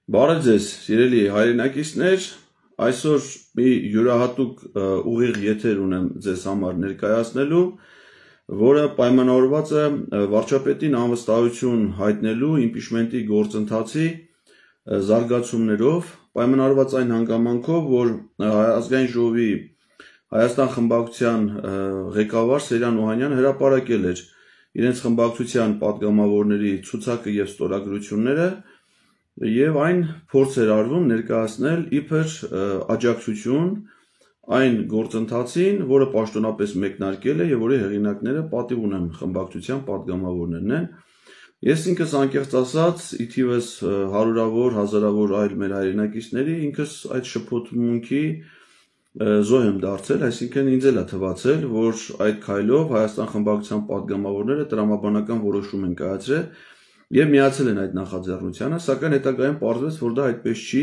Բարև ձեզ, սիրելի հայրենակիցներ, այսօր մի յուրահատուկ ուղիղ եթեր ունեմ ձեզ համար ներկայացնելու, որը պայմանավորված է վարչապետին անվստահություն հայտնելու իմպիչմենտի գործընթացի զարգացումներով, պայմանավորված այն հանգամանքով, որ Ազգային ժողովի Հայաստան խմբակցության ղեկավար Սերյան Օհանյանը հրապարակել էր իրենց խմբակցության պատգամավորների ցուցակը եւ ստորագրությունները Եվ այն փորձ էր արվում ներկայացնել իբր աջակցություն այն գործընթացին, որը պաշտոնապես մեկնարկել է եւ որի հեղինակները պատիվ ունեն խմբակցության падգամավորներն են։ Ես ինքս անկեղծ ասած, ի թիվս հարյուրավոր, հազարավոր այլ մեր հայրենակիցների, ինքս այդ շփոթմունքի զոհ եմ դարձել, այսինքն ինձ էլ է թվացել, որ այդ քայլով Հայաստան խմբակցության падգամավորները տրամաբանական որոշում են կայացրել Եվ միացել են այդ նախաձեռնությանը, սակայն հետագայում պարզվեց, որ դա այդպես չի,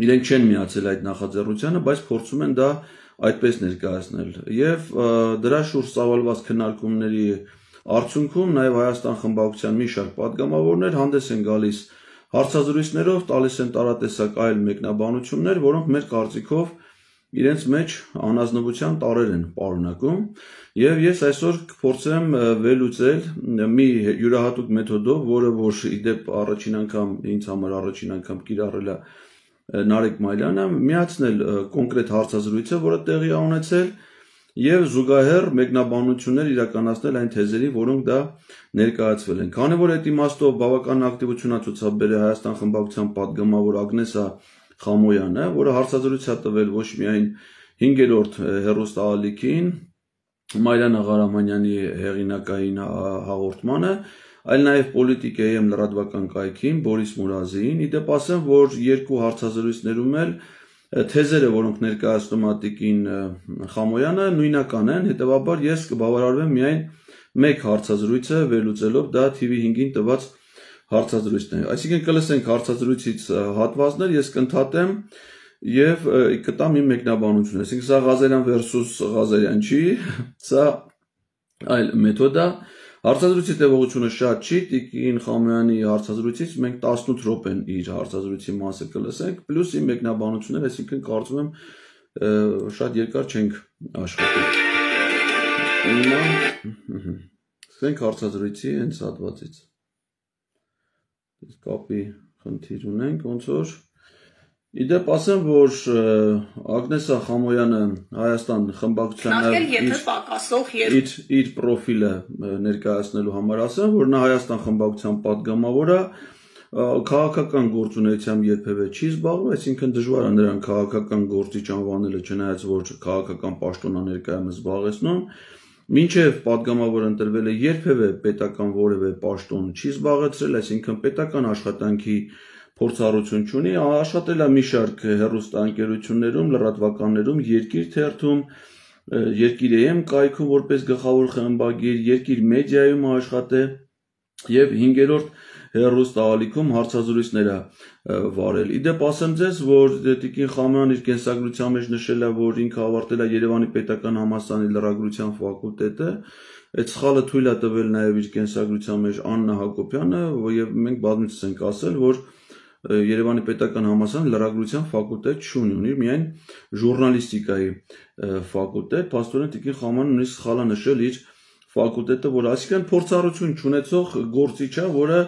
իրենք չեն միացել այդ նախաձեռնությանը, բայց փորձում են դա այդպես ներկայացնել։ Եվ դրա շուրջ ծավալված քննարկումների արդյունքում նաև Հայաստան խմբակցության մի շարք падգամավորներ հանդես են գալիս հարցազրույցներով, տալիս են տարատեսակ այլ մեկնաբանություններ, որոնք մեր կարծիքով իրենց մեջ անազնվության տարրեր են պարունակում եւ ես այսօր կփորձեմ վերլուծել մի յուրահատուկ մեթոդով, որը որ իդեպ առաջին անգամ ինձ համար առաջին անգամ կիրառել է Նարեկ Մայլյանը, միացնել կոնկրետ հարցազրույցը, որը տեղի է ունեցել եւ զուգահեռ մեկնաբանություններ իրականացնել այն թեզերի, որոնք դա ներկայացվել են։ Քանի որ այդ իմաստով բավական ակտիվություն է ցուցաբերել Հայաստան խմբակցության падգամավոր Ագնեսա Խամոյանը, որը հարցազրույց է տվել ոչ միայն 5-րդ հեռուստաալիքին Մարիան Ղարամանյանի հեղինակային հաղորդմանը, այլ նաև Պոլիտիկ.am լրատվական կայքին Բորիս Մուրազիին, իդեպ ասեմ, որ երկու հարցազրույցներում էլ թեզերը, որոնք ներկայացնում է Տիկին Խամոյանը, նույնական են, հետևաբար ես կբավարարվեմ միայն մեկ հարցազրույցը վերլուծելով, դա TV 5-ին տված հարցազրույցն է։ Այսինքն կլսենք հարցազրույցից հատվածներ, ես կընդհատեմ եւ կտամ իմ մեկնաբանությունը։ Այսինքն սա Ղազարյան versus Ղազարյան չի, սա այլ մեթոդ է։ Հարցազրույցի տևողությունը շատ չի, Տիկին Խամոյանի հարցազրույցից մենք 18 րոպեն իր հարցազրույցի մասը կլսենք, պլյուս իմ մեկնաբանությունները, այսինքն կարծում եմ շատ երկար չենք աշխատել։ Սկսենք հարցազրույցի հենց հատվածից։ Կապի խնդիր ունենք, ոնց որ իդեպ ասեմ, որ Ագնեսա Խամոյանը Հայաստան խմբակցության իր պրոֆիլը ներկայացնելու համար ասեմ, որ նա Հայաստան խմբակցության падգամավոր է, քաղաքական գործունեությամբ երբևէ չի զբաղվել, այսինքն դժվար է նրան քաղաքական գործիչ անվանելը, չնայած որ քաղաքական պաշտոն է ներկայումս զբաղեցնում Մինչև падգամավոր ընտրվել է երբևէ պետական որևէ պաշտոն չի զբաղեցրել, այսինքն պետական աշխատանքի փորձառություն չունի, աշխատել է մի շարք հեռուստաընկերություններում, լրատվականներում, Երկիր թերթում, Երկիր.am կայքում որպես գլխավոր խմբագիր, Երկիր մեդիայում աշխատել եւ 5-րդ հեռուստաալիքում հարցազրույցներ է վարել։ Իդեպ ասեմ ձեզ, որ Տիկին Խամոյանը իր կենսագրության մեջ նշել է, որ ինքը ավարտել է Երևանի պետական համալսարանի լրագրության ֆակուլտետը, այդ սխալը թույլ է տվել նաեւ իր կենսագրության մեջ Աննա Հակոբյանը, եւ մենք բազմիցս ենք ասել, որ Երևանի պետական համալսարանը լրագրության ֆակուլտետ չունի, ունի միայն ժուրնալիստիկայի ֆակուլտետ, փաստորեն Տիկին Խամոյանը նույնիսկ սխալ է նշել իր ֆակուլտետը, որ այսինքն փորձառություն չունեցող գործիչ է, որը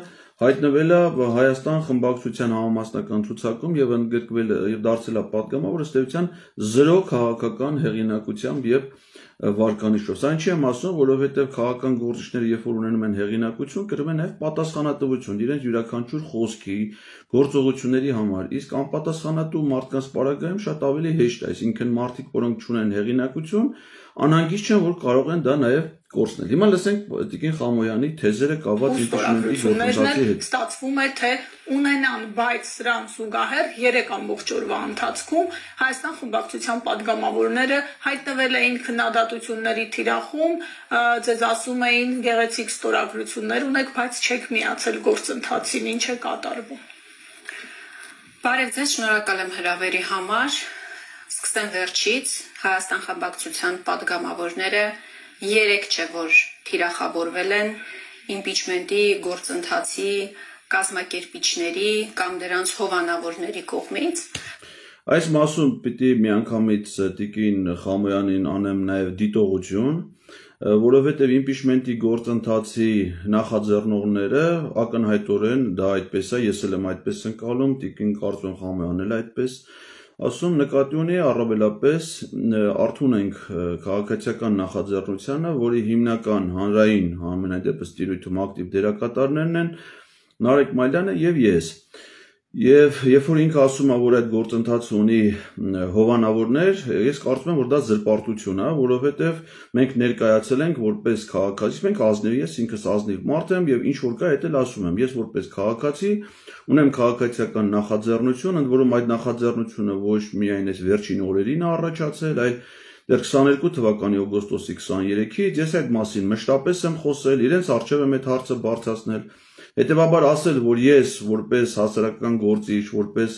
հայտնվել է Հայաստան խմբակցության համամասնական ցուցակում եւ ընդգրկվել եւ դարձել է падգամավոր ըստ էության 0 քաղաքական հեղինակությամբ եւ վարկանիշով։ Սա ինչի եմ ասում, որովհետեւ քաղաքական գործիչները երբ որ ունենում են հեղինակություն, կրում են նաեւ պատասխանատվություն իրենց յուրաքանչյուր խոսքի, գործողությունների համար, իսկ անպատասխանատու մարդկանց պարագայում շատ ավելի հեշտ է, այսինքն մարդիկ, որոնք չունեն հեղինակություն, անհանգիստ չեն, որ կարող են դա նաեւ կորցնել։ Հիմա լսենք Տիկին Խամոյանի թեզերը կապված իմպիչմենտի գործընթացի հետ։ Ստացվում է, թե ունենան, բայց սրան զուգահեռ 3 ամբողջ օրվա ընթացքում Հայաստան խմբակցության падգամավորները հայտնվել էին քննադատությունների թիրախում, ձեզ ասում էին գեղեցիկ ստորագրություններ ունեք, բայց չեք միացել գործընթացին, ինչ է կատարվում։ Բարև ձեզ, շնորհակալ եմ հրավերի համար։ Սկսեմ վերջից, Հայաստան խմբակցության падգամավորները 3 չէ, որ թիրախավորվել են իմպիչմենտի գործընթացի կազմակերպիչների կամ դրանց հովանավորների կողմից։ Այս մասում պիտի միանգամից տիկին Խամոյանին անեմ նաև դիտողություն, որովհետև իմպիչմենտի գործընթացի նախաձեռնողները ակնհայտորեն դա այդպես է, ես էլ եմ այդպես ընկալում, տիկին կարծում Խամոյանն էլ այդպես ասում, նկատի ունի առավելապես արթուն ենք քաղաքացիական նախաձեռնությանը, որի հիմնական հանրային ամենայն դեպս տիրույթում ակտիվ դերակատարներն են Նարեկ Մալյանը եւ ես։ Եվ երբ որ ինքը ասում է, որ այդ գործընթացը ունի հովանավորներ, ես կարծում եմ, որ դա զրպարտություն է, որովհետև մենք ներկայացել ենք որպես քաղաքացի, մենք ազնիվ, ես ինքս ազնիվ մարդ եմ եւ ինչ որ կա, դա էլ ասում եմ, ես որպես քաղաքացի ունեմ քաղաքացիական նախաձեռնություն, ընդ որում այդ նախաձեռնությունը ոչ միայն այս վերջին օրերին է առաջացել, այլ դեռ 22 թվականի օգոստոսի 23-ից ես այդ մասին մշտապես եմ խոսել, իրենց առջև եմ այդ հարցը բարձրացնել։ Հետևաբար ասել, որ ես որպես հասարակական գործիչ, որպես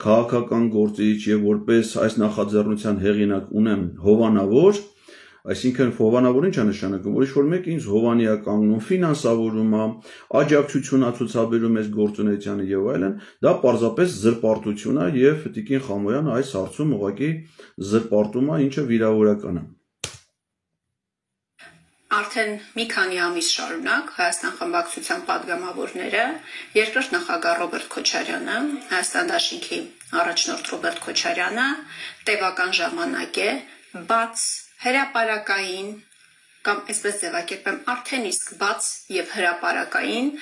քաղաքական գործիչ եւ որպես այս նախաձեռնության հեղինակ ունեմ հովանավոր, այսինքն հովանավոր ինչ է նշանակում, որ ինչ-որ մեկը ինձ հովանի է կանգնում, ֆինանսավորում է, աջակցություն է ցուցաբերում այս գործունեությանը եւ այլն, դա պարզապես զրպարտություն է եւ տիկին Խամոյանը այս հարցում ուղղակի զրպարտում է, ինչը վիրավորական է։ Արդեն մի քանի ամիս շարունակ Հայաստան խմբակցության падգամավորները, երկրորդ նախագահ Ռոբերտ Քոչարյանը, Հայաստան Դաշինքի առաջնորդ Ռոբերտ Քոչարյանը տևական ժամանակ է բաց հրապարակային կամ այսպես ձևակերպեմ արդեն իսկ բաց եւ հրապարակային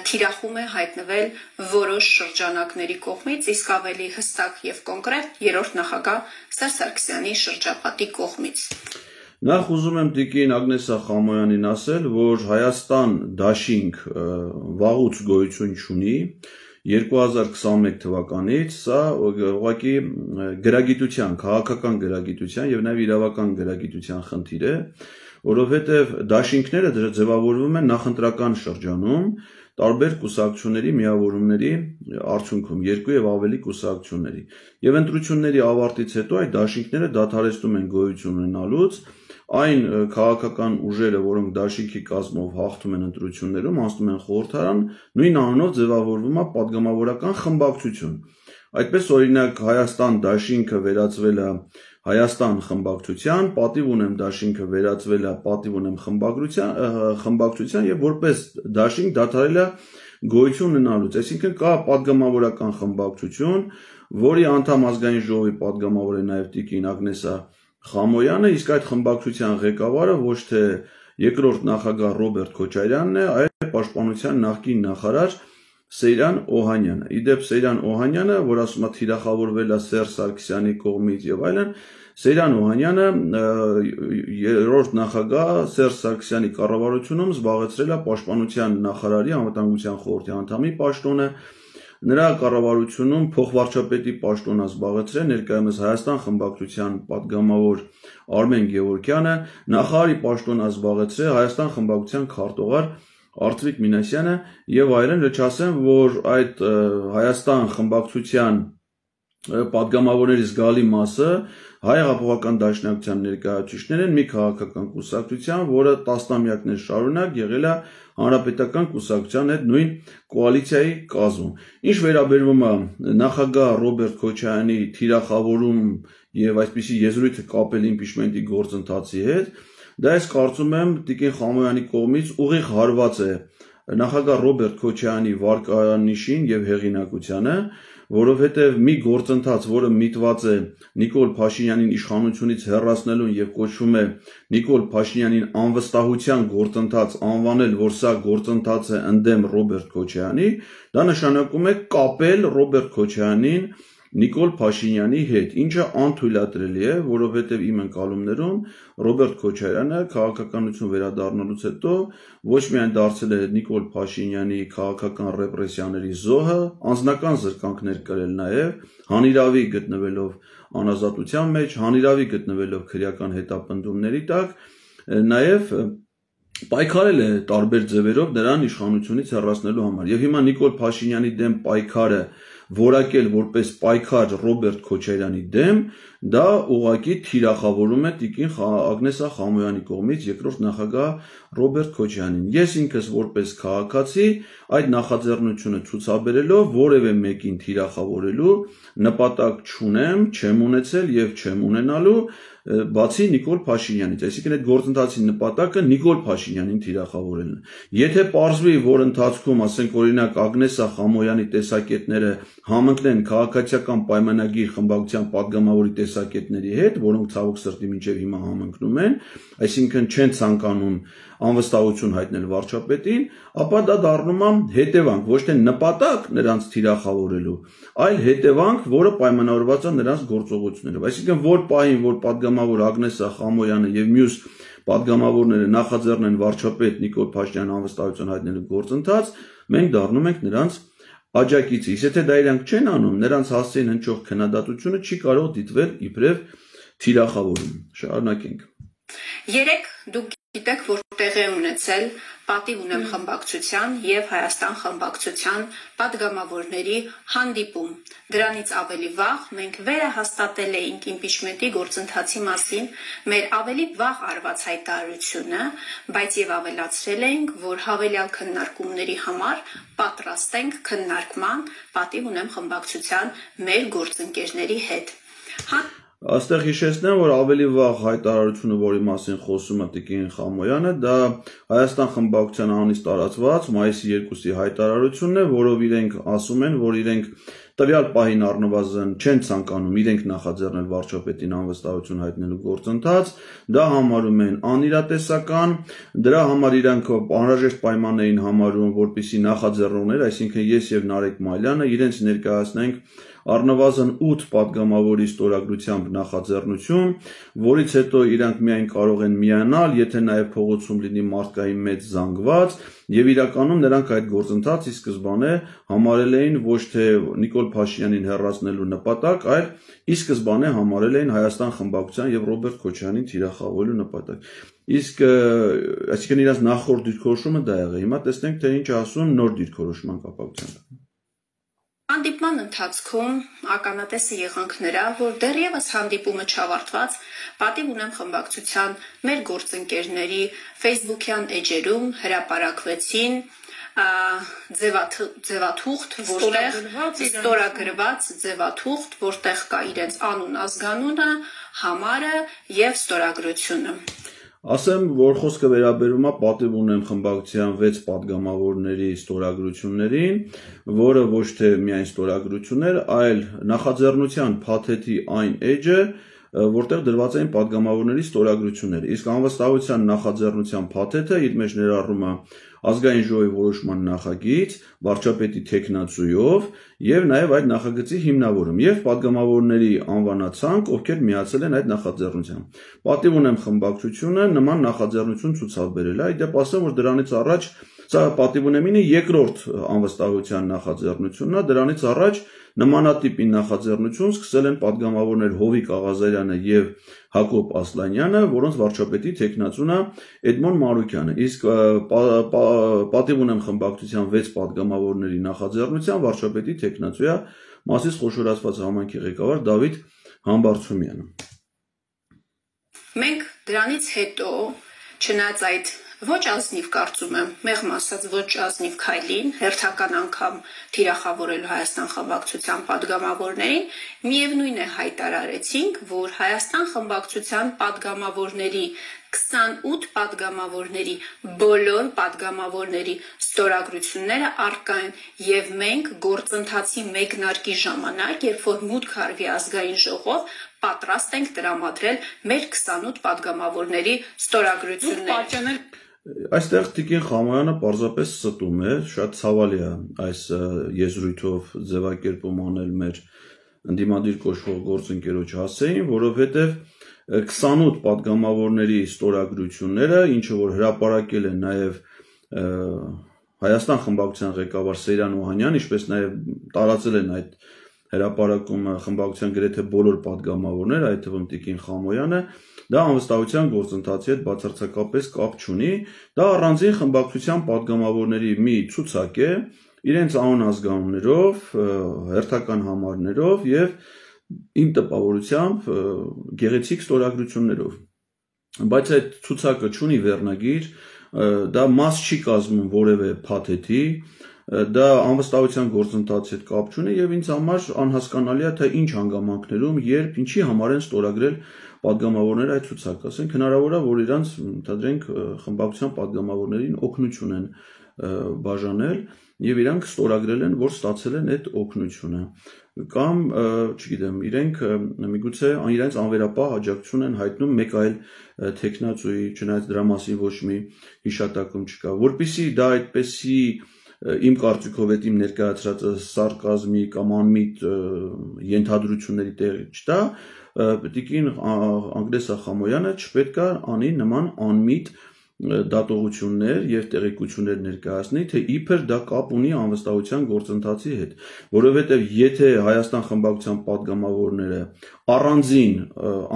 թիրախում է հայտնվել որոշ շրջանակների կողմից, իսկ ավելի հստակ եւ կոնկրետ երրորդ նախագահ Սերժ Սարգսյանի շրջապատի կողմից։ Նախ ուզում եմ տիկին Ագնեսա Խամոյանին ասել, որ Հայաստան Դաշինք վաղուց գոյություն չունի 2021 թվականից, սա ուղղակի գրագիտության, քաղաքական գրագիտության եւ նաեւ իրավական գրագիտության խնդիր է, որովհետեւ դաշինքները ձևավորվում են նախընտրական շրջանում տարբեր կուսակցությունների միավորումների արդյունքում, երկու եւ ավելի կուսակցությունների։ Եվ ընտրությունների ավարտից հետո այդ դաշինքները դադարեցնում են գոյություն ունենալուց, այն քաղաքական ուժերը, որոնք դաշինքի կազմով հաղթում են ընտրություններում, անցնում են խորհրդարան, նույն անունով ձևավորվում է падգամավորական խմբակցություն։ Այդպես օրինակ Հայաստան Դաշինքը վերածվել է Հայաստան խմբակցության, պատիվ ունեմ Դաշինքը վերածվել է պատիվ ունեմ խմբակցության եւ որպես Դաշինք դադարել է գոյություն ունենալուց, այսինքն կա падգամավորական խմբակցություն, որի անդամ ազգային ժողովի падգամավոր է նաեւ տիկին Ագնեսա Խամոյանը, իսկ այդ խմբակցության ղեկավարը ոչ թե երկրորդ նախագահ Ռոբերտ Քոչարյանն է, այլ պաշտպանության նախկին նախարար Սեյրան Օհանյանը։ Իդեպ Սեյրան Օհանյանը, որ ասում է թիրախավորվել է Սերժ Սարգսյանի կողմից եւ այլն, Սեյրան Օհանյանը երրորդ նախագահ Սերժ Սարգսյանի կառավարությունում զբաղեցրել է պաշտպանության նախարարի անվտանգության խորհրդի անդամի պաշտոնը, նրա կառավարությունում փոխվարչապետի պաշտոնը զբաղեցրել ներկայումս Հայաստան խմբակցության падգամավոր Արմեն Գևորգյանը, նախարարի պաշտոնը զբաղեցրել Հայաստան խմբակցության քարտուղար Արծվիկ Մինասյանը եւ այլն, չասեմ, որ այդ Հայաստան խմբակցության падգամավորների զգալի մասը Հայ հեղափոխական դաշնակցության ներկայացուցիչներ են մի քաղաքական կուսակցության, որը տասնամյակներ շարունակ եղել է հանրապետական կուսակցության հետ նույն կոալիցիայի կազմում։ Ինչ վերաբերվում է նախագահ Ռոբերտ Քոչարյանի թիրախավորում եւ այսպիսի եզրույթը կապել իմպիչմենտի գործընթացի հետ, դա ես կարծում եմ տիկին Խամոյանի կողմից ուղիղ հարված է նախագահ Ռոբերտ Քոչարյանի վարկանիշին եւ հեղինակությանը, որովհետև մի գործընթաց, որը միտված է Նիկոլ Փաշինյանին իշխանությունից հեռացնելուն եւ կոչվում է Նիկոլ Փաշինյանին անվստահության գործընթաց անվանել, որ սա գործընթաց է ընդդեմ Ռոբերտ Քոչարյանի, դա նշանակում է կապել Ռոբերտ Քոչարյանին Նիկոլ Փաշինյանի հետ, ինչը անթույլատրելի է, որովհետև իմ ընկալումներում Ռոբերտ Քոչարյանը քաղաքականություն վերադառնալուց հետո ոչ միայն դարձել է Նիկոլ Փաշինյանի քաղաքական ռեպրեսիաների զոհը, անձնական զրկանքներ կրել նաև, հանիրավի գտնվելով անազատության մեջ, հանիրավի գտնվելով քրեական հետապնդումների տակ, նաև պայքարել է տարբեր ձևերով նրան իշխանությունից հեռացնելու համար։ Եվ հիմա Նիկոլ Փաշինյանի դեմ պայքարը որակել որպես պայքար Ռոբերտ Քոչարյանի դեմ, դա ուղղակի թիրախավորում է տիկին Ագնեսա Խամոյանի կողմից երկրորդ նախագահ Ռոբերտ Քոչարյանին։ Ես ինքս որպես քաղաքացի այդ նախաձեռնությունը ցուցաբերելով որևէ մեկին թիրախավորելու նպատակ չունեմ, չեմ ունեցել եւ չեմ ունենալու, բացի Նիկոլ Փաշինյանից, այսինքն այդ գործընթացի նպատակը Նիկոլ Փաշինյանին թիրախավորելն է։ Եթե պարզվի, որ ընթացքում, ասենք օրինակ Ագնեսա Խամոյանի տեսակետները համընկնեն քաղաքացիական պայմանագիր խմբակցության падգամավորի տեսակետների հետ, որոնք ցավոք սրտի մինչև հիմա համընկնում են, այսինքն չեն ցանկանում անվստահություն հայտնել վարչապետին, ապա դա դառնում է հետևանք, ոչ թե նպատակ նրանց թիրախավորելու, այլ հետևանք, որը պայմանավորված է նրանց գործողություններով։ Այսինքն որ պահին, որ падգամավոր Ագնեսա Խամոյանը եւ մյուս падգամավորները նախաձեռնեն վարչապետ Նիկոլ Փաշինյանին անվստահություն հայտնելու գործընթաց, մենք դառնում ենք նրանց աջակիցը։ Եթե դա իրանք չեն անում, նրանց հասցեին հնչող քննադատությունը չի կարող դիտվել իբրև թիրախավորում։ Շարունակենք։ Երեք դուք գիտեք, որ տեղի է ունեցել Պատիվ ունեմ խմբակցության եւ Հայաստան խմբակցության падգամավորների հանդիպում։ Դրանից ավելի վաղ մենք վերահաստատել էինք իմպիչմենտի գործընթացի մասին մեր ավելի վաղ արված հայտարարությունը, բայց եւ ավելացրել էինք, որ հավելյալ քննարկումների համար պատրաստ ենք քննարկման Պատիվ ունեմ խմբակցության մեր գործընկերների հետ։ Այստեղ հիշեցնեմ, որ ավելի վաղ հայտարարությունը, որի մասին խոսում է Տիկին Խամոյանը, դա Հայաստան խմբակցության անունից տարածված մայիսի 2-ի հայտարարությունն է, որով իրենք ասում են, որ իրենք տվյալ պահին առնվազն չեն ցանկանում իրենք նախաձեռնել վարչապետին անվստահություն հայտնելու գործընթաց, դա համարում են անիրատեսական, դրա համար իրանք անհրաժեշտ պայման էին համարում, որպեսզի նախաձեռնողներ, այսինքն ես եւ Նարեկ Մալյանը իրենց ներկայացնենք առնվազն 8 падգամավորի ստորագրությամբ նախաձեռնություն, որից հետո իրանք միայն կարող են միանալ, եթե նաև փողոցում լինի մարդկային մեծ զանգված, եւ իրականում նրանք այդ գործընթացի սկզբանե համարել էին ոչ թե Նիկոլ Փաշինյանին հեռացնելու նպատակ, այլ ի սկզբանե համարել էին Հայաստան խմբակցության եւ Ռոբերտ Քոչարյանին թիրախավորելու նպատակ։ Իսկ այսինքն իրաց նախորդ դիրքորոշումը դա եղել է։ Հիմա տեսնենք, թե ինչ ասում նոր դիրքորոշման կապակցությամբ։ Հանդիպման ընթացքում ականատեսը եղանք նրա, որ դեռևս հանդիպումը չավարտված Պատիվ ունեմ խմբակցության մեր գործընկերների Facebook-յան էջերում հրապարակվեցին ձևաթուղթ, որտեղ ստորագրված ձևաթուղթ, որտեղ կա իրենց անուն, ազգանունը, համարը եւ ստորագրությունը։ Ասեմ, որ խոսքը վերաբերում է Պատիվ ունեմ խմբակցության 6 падգամավորների ստորագրություններին, որը ոչ թե միայն ստորագրություններ, այլ նախաձեռնության փաթեթի այն էջը, որտեղ դրված էին падգամավորների ստորագրությունները։ Իսկ անվստահության նախաձեռնության փաթեթը իր մեջ ներառում է ազգային ժողովի որոշման նախագիծ, վարչապետի թեկնածուով եւ նաեւ այդ նախագծի հիմնավորում եւ падգամավորների անվանացանք, ովքեր միացել են այդ նախաձեռնությամբ։ Պատիվ ունեմ խմբակցությունը նման նախաձեռնություն ցուցաբերել է, դեպ ասեմ, որ դրանից առաջ սա Պատիվ ունեմինի երկրորդ անվստահության նախաձեռնությունն է, դրանից առաջ նմանատիպի նախաձեռնություն սկսել են падգամավորներ Հովիկ Աղազարյանը եւ Հակոբ Ասլանյանը, որոնց վարչապետի թեկնածուն է Էդմոն Մանուկյանը, իսկ Պատիվ ունեմ խմբակցության 6 падգամավորների նախաձեռնության վարչապետի թեկնածու է Մասիս խոշորացված համայնքի ղեկավար Դավիթ Համբարձումյանը։ Մենք դրանից հետո, չնայած այդ ոչ ազնիվ կարծում եմ, մեղմ ասած ոչ ազնիվ քայլին, հերթական անգամ թիրախավորելու Հայաստան խմբակցության падգամավորներին, միևնույն է հայտարարեցինք, որ Հայաստան խմբակցության падգամավորների 28 падգամավորների բոլոր падգամավորների ստորագրությունները առկա են եւ մենք գործընթացի մեկնարկի ժամանակ, երբ որ մուտք արվի ազգային ժողով, պատրաստ ենք տրամադրել մեր 28 падգամավորների ստորագրությունները։ Այստեղ Տիկին Խամոյանը պարզապես ստում է, շատ ցավալի է այս եզրույթով ձևակերպում անել մեր ընդդիմադիր կոչվող գործընկերոջ հասցեին, որովհետև 28 падգամավորների ստորագրությունները, ինչը որ հրապարակել է նաև Հայաստան խմբակցության ղեկավար Սեյրան Օհանյան, ինչպես նաև տարածել են այդ հրապարակումը խմբակցության գրեթե բոլոր падգամավորները, այդ թվում Տիկին Խամոյանը, դա անվստահության գործընթացի հետ բացարձակապես կապ չունի, դա առանձին խմբակցության падգամավորների մի ցուցակ է, իրենց անուն ազգանուններով, հերթական համարներով եւ իմ տպավորությամբ գեղեցիկ ստորագրություններով։ Բայց այդ ցուցակը չունի վերնագիր, դա մաս չի կազմում որևէ փաթեթի, դա անվստահության գործընթացի հետ կապ չունի եւ ինձ համար անհասկանալի է թե ինչ հանգամանքներում, երբ ինչի համար են ստորագրել պատգամավորները այդ ցուցակը, ասենք հնարավոր է որ իրանց ընդհանրենք խմբակցության պատգամավորներին օգնություն են բաժանել եւ իրանք ստորագրել են որ ստացել են այդ օգնությունը կամ չգիտեմ իրենք միգուցե իրենց անվերապահ աջակցություն են հայտնում մեկ այլ տեխնացուի չնայած դրա մասին ոչ մի հիշատակում չկա որպեսզի դա այդպեսի իմ կարծիքով այդ իմ ներկայացրած սարկազմի կամ անմիտ ենթադրությունների տեղի չտա Տիկին Ագնես Ախամոյանը չպետք է անի նման անմիտ դատողություններ եւ տեղեկություններ ներկայացնի թե իբր դա կապ ունի անվստահության գործընթացի հետ որովհետեւ եթե Հայաստան խմբակցության պատգամավորները առանձին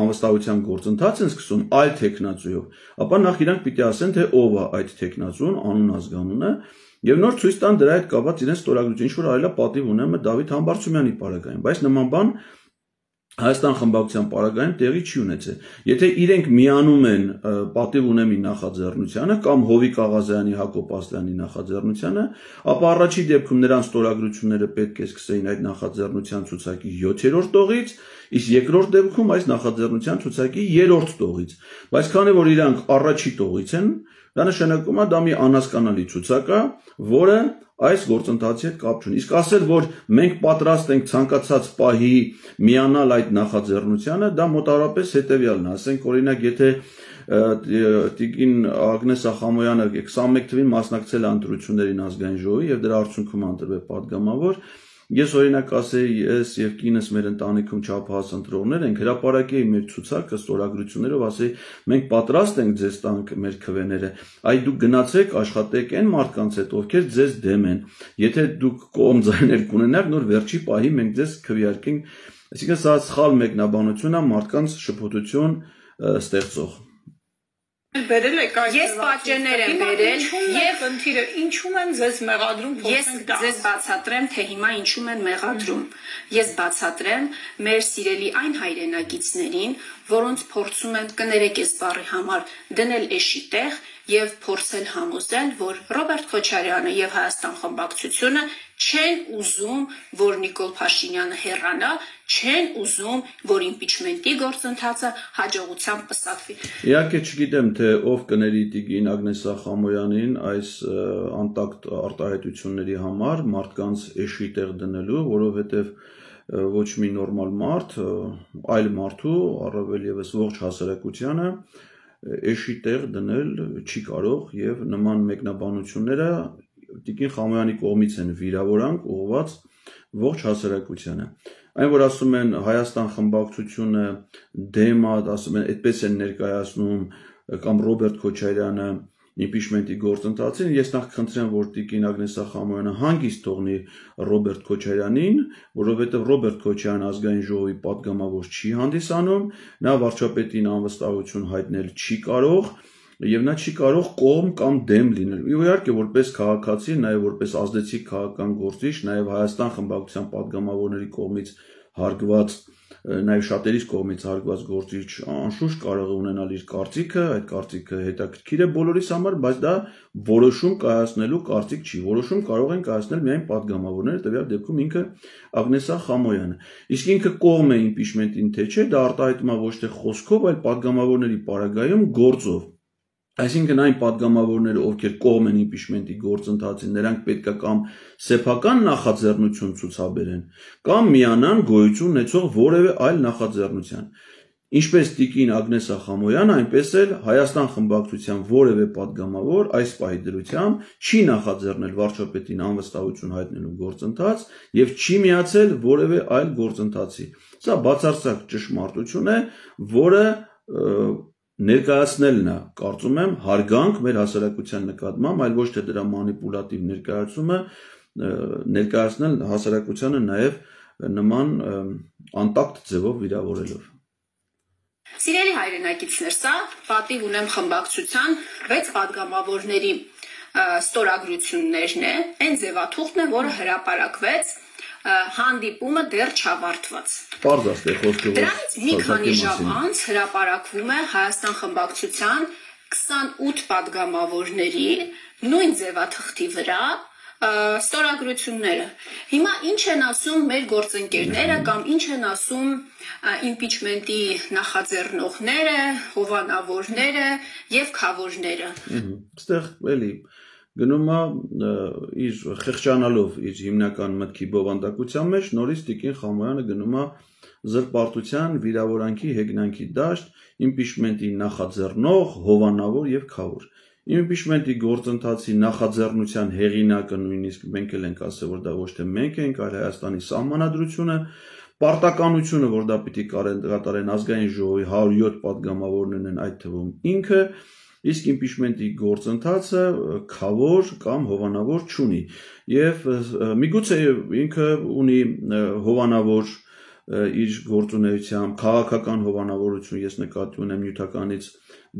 անվստահության գործընթաց են սկսում այլ տեխնացուով ապա նախ իրանք պիտի ասեն թե ով է այդ տեխնացուն անուն ազգանունը եւ նոր ցույց տան դրա հետ կապված իրենց ստորագրություն ինչ որ այլա պատիվ ունեմ Դավիթ Համբարձումյանի պարագային բայց նման բան Հայաստան խմբակցության պարագայում տեղի չի ունեցել։ Եթե իրենք միանում են պատիվ ունեմի նախաձեռնությանը կամ Հովիկ Աղազյանի Հակոբ Ասլյանի նախաձեռնությանը, ապա առաջի դեպքում նրանց ստորագրությունները պետք է սկսեին այդ նախաձեռնության ցուցակի 7-րդ տողից, իսկ երկրորդ դեպքում այս նախաձեռնության ցուցակի 3-րդ տողից։ Բայց քանի որ իրանք առաջի տողից են, դա նշանակում է դա մի անհասկանալի ցուցակ է, որը այս գործընթացի հետ կապ չունի։ Իսկ ասել, որ մենք պատրաստ ենք ցանկացած պահի միանալ այդ նախաձեռնությանը, դա մոտավորապես հետևյալն է։ Ասենք օրինակ, եթե Տիկին Ագնես Ախամոյանը 21 թվին մասնակցել է ընտրություններին ազգային ժողովի եւ դրա արդյունքում ընտրվել падգամավոր, ես օրինակ ասեի, ես եւ կինս մեր ընտանիքում չափահաս ընտրողներ ենք, հրապարակեի մեր ցուցակը ստորագրություններով, ասեի, մենք պատրաստ ենք ձեզ տանք մեր քվեները, այ դուք գնացեք աշխատեք այն մարդկանց հետ, ովքեր ձեզ դեմ են, եթե դուք կողմ ձայներ կունենաք, նոր վերջի պահի մենք ձեզ քվեարկենք, այսինքն սա սխալ մեկնաբանություն է մարդկանց շփոթություն ստեղծող Բերել եք այս Ես պատճեններ եմ բերել եւ խնդիրը ինչու են ձեզ մեղադրում Ես ձեզ բացատրեմ թե հիմա ինչու են մեղադրում Ես բացատրեմ մեր սիրելի այն հայրենակիցներին որոնց փորձում են կներեք այս բառի համար դնել էշի տեղ եւ փորձել համոզել որ Ռոբերտ Քոչարյանը եւ Հայաստան խմբակցությունը չեն ուզում որ Նիկոլ Փաշինյանը հեռանա չեն ուզում որ իմպիչմենտի գործընթացը հաջողությամբ պսակվի Իհարկե չգիտեմ թե ով կների Տիկին Ագնես Ախամոյանին այս անտակտ արտահայտությունների համար մարդկանց էշի տեղ դնելու որովհետեւ ոչ մի նորմալ մարդ այլ մարդու առավել եւս ողջ հասարակությանը էշի տեղ դնել չի կարող եւ նման մեկնաբանությունները Տիկին Խամոյանի կողմից են վիրավորանք ուղղված ողջ հասարակությանը այն որ ասում են Հայաստան խմբակցությունը դեմ է ասում են այդպես են ներկայացնում կամ Ռոբերտ Քոչարյանը իմպիչմենտի գործընթացին ես նախ խնդրեմ որ Տիկին Ագնես Ախամոյանը հանգիստ թողնի Ռոբերտ Քոչարյանին որովհետեւ Ռոբերտ Քոչարյանը ազգային ժողովի падգամավոր չի հանդիսանում նա վարչապետին անվստահություն հայտնել չի կարող եւ նա չի կարող կողմ կամ դեմ լինել իհարկե որպես քաղաքացի նաեւ որպես ազդեցիկ քաղաքական գործիչ նաեւ Հայաստան խմբակցության падգամավորների կողմից հարգված նաեւ շատերիս կողմից հարգված գործիչ անշուշտ կարող է ունենալ իր կարծիքը այդ կարծիքը հետաքրքիր է բոլորիս համար բայց դա որոշում կայացնելու կարծիք չի որոշում կարող են կայացնել միայն падգամավորները տվյալ դեպքում ինքը Ագնես Ախամոյանը իսկ ինքը կողմ է իմպիչմենտին թե չէ դա արտահայտում է ոչ թե խոսքով այլ падգամավորների պարագայում գործով Այսինքն այն падգամավորները, ովքեր կողմ են իմպիչմենտի գործընթացին, նրանք պետք է կամ սեփական նախաձեռնություն ցուցաբերեն, կամ միանան գոյություն ունեցող որևէ այլ նախաձեռնության։ Ինչպես Տիկին Ագնես Ախամոյանը, այնպես էլ Հայաստան խմբակցության որևէ падգամավոր այս պահի դրությամբ չի նախաձեռնել վարչապետին անվստահություն հայտնելու գործընթաց եւ չի միացել որևէ այլ գործընթացի։ Սա բացարձակ ճշմարտություն է, որը Ներկայացնելն է, կարծում եմ, հարգանք մեր հասարակության նկատմամբ, այլ ոչ թե դրա մանիպուլատիվ ներկայացումը ներկայացնել հասարակությանը նաև նման անտակտ ձևով վիրավորելով։ Սիրելի հայրենակիցներ, սա պատիվ ունեմ խմբակցության 6 падգամավորների ստորագրություններն է, այն ձևաթուղթն է, որը հրապարակվեց հանդիպումը դեռ չավարտված։ Պարզաստ է խոսքը Դրանից մի քանի ժամ անց հրապարակվում է Հայաստան խմբակցության 28 падգամավորների նույն ձևաթղթի վրա ստորագրությունները։ Հիմա ինչ են ասում մեր գործընկերները կամ ինչ են ասում իմպիչմենտի նախաձեռնողները, հովանավորները եւ քավորները։ Այստեղ էլի գնում է իր խեղճանալով իր հիմնական մտքի բովանդակության մեջ, նորից Տիկին Խամոյանը գնում է զրպարտության, վիրավորանքի, հեգնանքի դաշտ, իմպիչմենտի նախաձեռնող, հովանավոր եւ քավոր։ Իմպիչմենտի գործընթացի նախաձեռնության հեղինակը նույնիսկ մենք էլ ենք ասել, որ դա ոչ թե մենք ենք, այլ Հայաստանի Սահմանադրությունը, պարտականությունը, որ դա պիտի կատարեն ազգային ժողովի 107 падգամավորներն են, այդ թվում ինքը, իսկ իմպիչմենտի գործընթացը քավոր կամ հովանավոր չունի։ Եվ միգուցե ինքը ունի հովանավոր իր գործունեությամբ, քաղաքական հովանավորություն, ես նկատի ունեմ նյութականից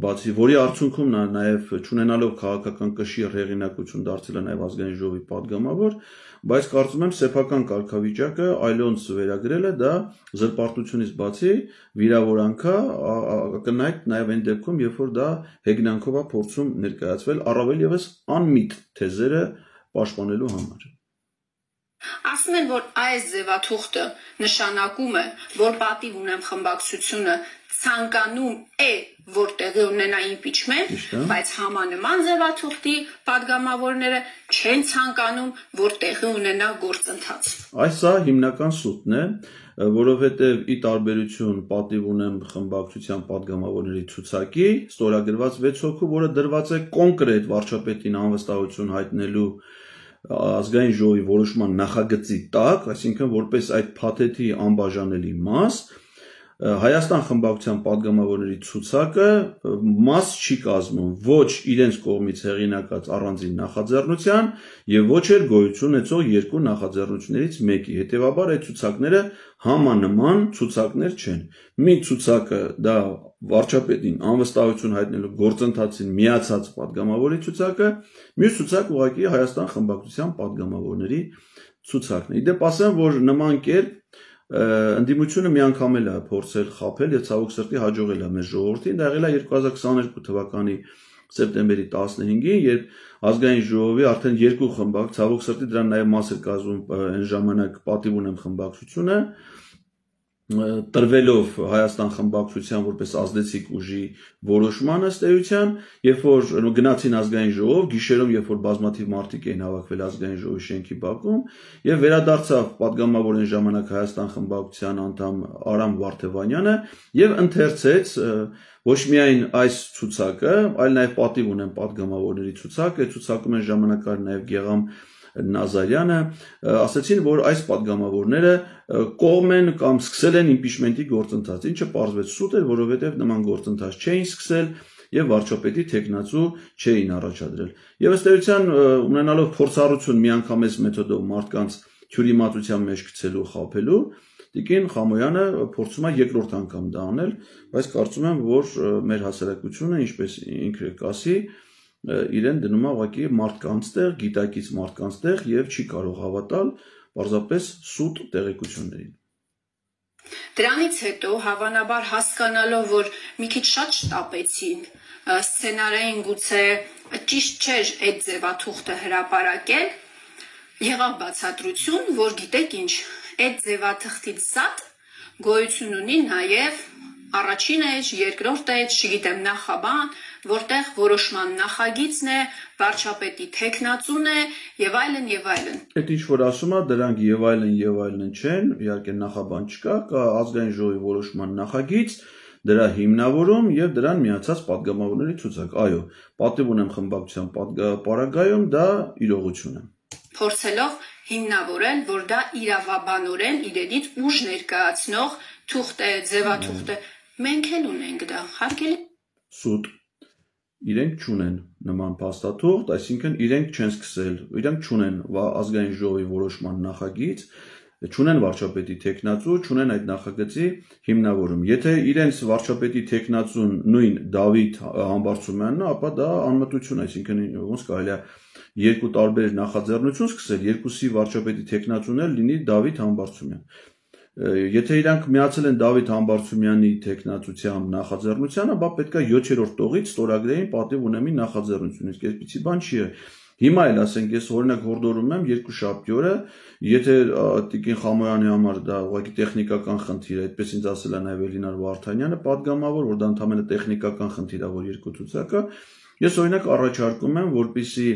բացի, որի արդյունքում նա նաև չունենալով քաղաքական կշիռ հեղինակություն դարձել է նաև ազգային ժողովի падգամավոր, բայց կարծում եմ սեփական կարգավիճակը այլոնց վերագրելը դա զրպարտությունից բացի վիրավորանք է, կնայդ նաև այն դեպքում, երբ որ դա հեգնանքով է փորձում ներկայացվել առավել եւս անմիտ թեզերը պաշտպանելու համար։ Ասում են, որ այս ձևաթուղթը նշանակում է, որ պատիվ ունեմ խմբակցությունը ցանկանում է, որ տեղի ունենա իմպիչմենտ, բայց համանման ձևաթուղթի падգամավորները չեն ցանկանում, որ տեղի ունենա գործընթաց։ Այս սա հիմնական սուտն է, որովհետև ի տարբերություն պատիվ ունեմ խմբակցության падգամավորների ցուցակի, ստորագրված 6 հոգու, որը դրված է կոնկրետ վարչապետին անվստահություն հայտնելու ազգային ժողովի որոշման նախագծի տակ, այսինքն որպես այդ փաթեթի անբաժանելի մաս, Հայաստան խմբակցության падգամավորների ցուցակը մաս չի կազմում ոչ իրենց կողմից հեղինակած առանձին նախաձեռնության եւ ոչ էլ գոյություն ունեցող երկու նախաձեռնություններից մեկի։ Հետևաբար այդ ցուցակները համանման ցուցակներ չեն։ Մի ցուցակը դա վարչապետին անվստահություն հայտնելու գործընթացին միացած падգամավորի ցուցակը, մյուս ցուցակը ուղղակի Հայաստան խմբակցության падգամավորների ցուցակն է։ Իդեպ ասեմ, որ նման կերպ ընդդիմությունը մի անգամ էլ է փորձել խաբել եւ ցավոք սրտի հաջողել է մեր ժողովրդին, դա եղել է 2022 թվականի սեպտեմբերի 15-ին, երբ ազգային ժողովի արդեն երկու խմբակ, ցավոք սրտի դրան նաեւ մաս էր կազմում այն ժամանակ պատիվ ունեմ խմբակցությունը, տրվելով Հայաստան խմբակցության որպես ազդեցիկ ուժի որոշմանը ըստ էության, երբ որ գնացին ազգային ժողով, գիշերում երբ որ բազմաթիվ մարդիկ էին հավաքվել ազգային ժողովի շենքի բակում, եւ վերադարձավ падգամավոր այն ժամանակ Հայաստան խմբակցության անդամ Արամ Վարդևանյանը եւ ընթերցեց ոչ միայն այս ցուցակը, այլ նաեւ պատիվ ունեն падգամավորների ցուցակը, ցուցակում են ժամանակար նաեւ Գեգամ Նազարյանը, ասացին, որ այս падգամավորները կողմ են կամ սկսել են իմպիչմենտի գործընթաց, ինչը պարզվեց սուտ էր, որովհետև նման գործընթաց չէին սկսել եւ վարչապետի թեկնածու չէին առաջադրել։ Եվ ըստ էության ունենալով փորձառություն միանգամից մեթոդով մարդկանց թյուրիմացության մեջ գցելու, խաբելու, Տիկին Խամոյանը փորձում է երկրորդ անգամ դա անել, բայց կարծում եմ, որ մեր հասարակությունը, ինչպես ինքը կասի, իրեն դնում է ուղղակի մարդկանց տեղ, գիտակից մարդկանց տեղ եւ չի կարող հավատալ պարզապես սուտ տեղեկություններին։ Դրանից հետո հավանաբար հասկանալով, որ մի քիչ շատ շտապեցին, սցենարային գուցե ճիշտ չէր այդ ձևաթուղթը հրապարակել, եղավ բացատրություն, որ գիտեք ինչ, այդ ձևաթղթից զատ գոյություն ունի նաև առաջին էջ, երկրորդ էջ, չգիտեմ, նախաբան, որտեղ որոշման նախագիծն է, վարչապետի թեկնածուն է եւ այլն եւ այլն։ Այդ ինչ որ ասում է, դրանք եւ այլն չեն, իհարկե նախաբան չկա, կա ազգային ժողովի որոշման նախագիծ, դրա հիմնավորում եւ դրան միացած падգամավորների ցուցակ։ Այո, պատիվ ունեմ խմբակցության պարագայում դա իրողություն է։ Փորձելով հիմնավորել, որ դա իրավաբանորեն իրենից ուժ ներկայացնող թուղթ է, ձևաթուղթ է։ Մենք էլ ունենք դա, հարգելի սուտ իրենք չունեն նման փաստաթուղթ, այսինքն իրենք չեն սկսել, իրենք չունեն ազգային ժողովի որոշման նախագիծ, չունեն վարչապետի թեկնածու, չունեն այդ նախագծի հիմնավորում։ Եթե իրենց վարչապետի թեկնածուն նույն Դավիթ Համբարձումյանն է, ապա դա անմտություն է, այսինքն ոնց կարելի է երկու տարբեր նախաձեռնություն սկսել, երկուսի վարչապետի թեկնածուն էլ լինի Դավիթ Համբարձումյան։ Եթե իրանք միացել են Դավիթ Համբարձումյանի թեկնածությամբ նախաձեռնությանը, բա պետք է 7-րդ տողից ստորագրեին պատիվ ունեմի նախաձեռնություն, իսկ այսպիսի բան չի։ Հիմա էլ ասենք ես օրինակ հորդորում եմ երկուշաբթի օրը, եթե Տիկին Խամոյանի համար դա ուղղակի տեխնիկական խնդիր է, այդպես ինձ ասել է նաև Էլինար Վարդանյանը, պատգամավոր, որ դա ընդհանրապես տեխնիկական խնդիր է, որ երկու ցուցակը, ես օրինակ առաջարկում եմ, որպեսզի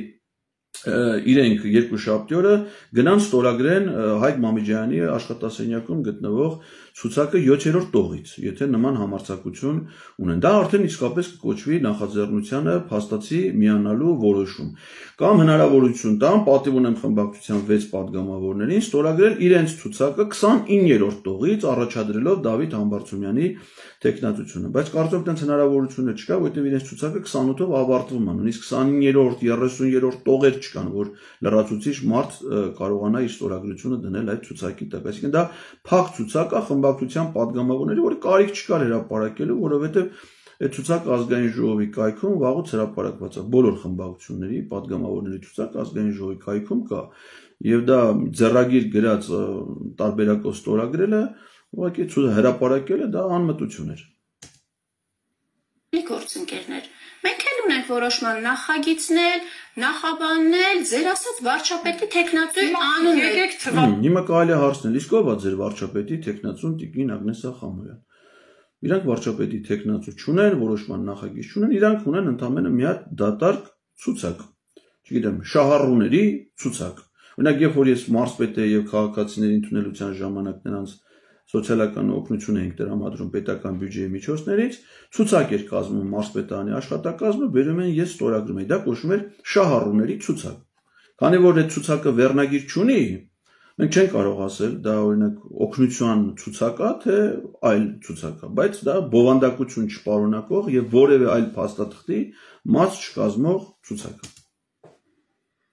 իրենք երկուշաբթի օրը գնան ստորագրեն Հայկ Մամիջյանի աշխատասենյակում գտնվող ցուցակը 7-րդ տողից, եթե նման համարձակություն ունեն։ Դա արդեն իսկապես կկոչվի նախաձեռնությանը փաստացի միանալու որոշում։ Կամ հնարավորություն տան, պատիվ ունեմ խմբակցության 6 պատգամավորներին ստորագրել իրենց ցուցակը 29-րդ տողից, առաջադրելով Դավիթ Համբարձումյանի տեխնատությունը, բայց կարծում եմ հնարավորությունը չկա, որովհետև իրենց ցուցակը 28-ով ավարտվում է, նույնիսկ 29-րդ, 30-րդ տողեր չկան, որ լրացուցիչ մարդ կարողանա իր ստորագրությունը դնել այդ ցուցակի տակ։ Այսինքն դա փակ ցուցակ է խմբակցության պատգամավորների, որը կարիք չկար հրապարակելու, որովհետև այդ ցուցակը ազգային ժողովի կայքում վաղուց հրապարակված է, բոլոր խմբակցությունների պատգամավորների ցուցակը ազգային ժողովի կայքում կա, եւ դա ձեռագիր գրած տարբերակով ստորագրելը ուղղակի հրապարակելը դա անմտություն էր։ Գործընկերներ, մենք էլ ունենք որոշման նախագիծներ, նախաբաններ, ձեր ասած վարչապետի տեխնացուի անունը։ Հիմա կարելի է հարցնել, իսկ ով է ձեր վարչապետի տեխնացուն Տիկին Ագնեսա Խամոյան։ Իրանք վարչապետի տեխնացու չունեն, որոշման նախագիծ չունեն, իրանք ունեն ընդամենը մի հատ դատարկ ցուցակ։ Չգիտեմ, շահառուների ցուցակ։ Օրինակ, երբ որ ես մարզպետ եւ քաղաքացիների ընդունելության ժամանակ նրանց սոցիալական օգնություն էինք տրամադրում պետական բյուջեի միջոցներից, ցուցակ էր կազմում մարզպետարանի աշխատակազմը, բերում են ես ստորագրում էի, դա կոչվում էր շահառուների ցուցակ։ Քանի որ այդ ցուցակը վերնագիր չունի, մենք չենք կարող ասել դա օրինակ օգնության ցուցակ է, թե այլ ցուցակ է, բայց դա բովանդակություն չպարունակող եւ որևէ այլ փաստաթղթի մաս չկազմող ցուցակ է։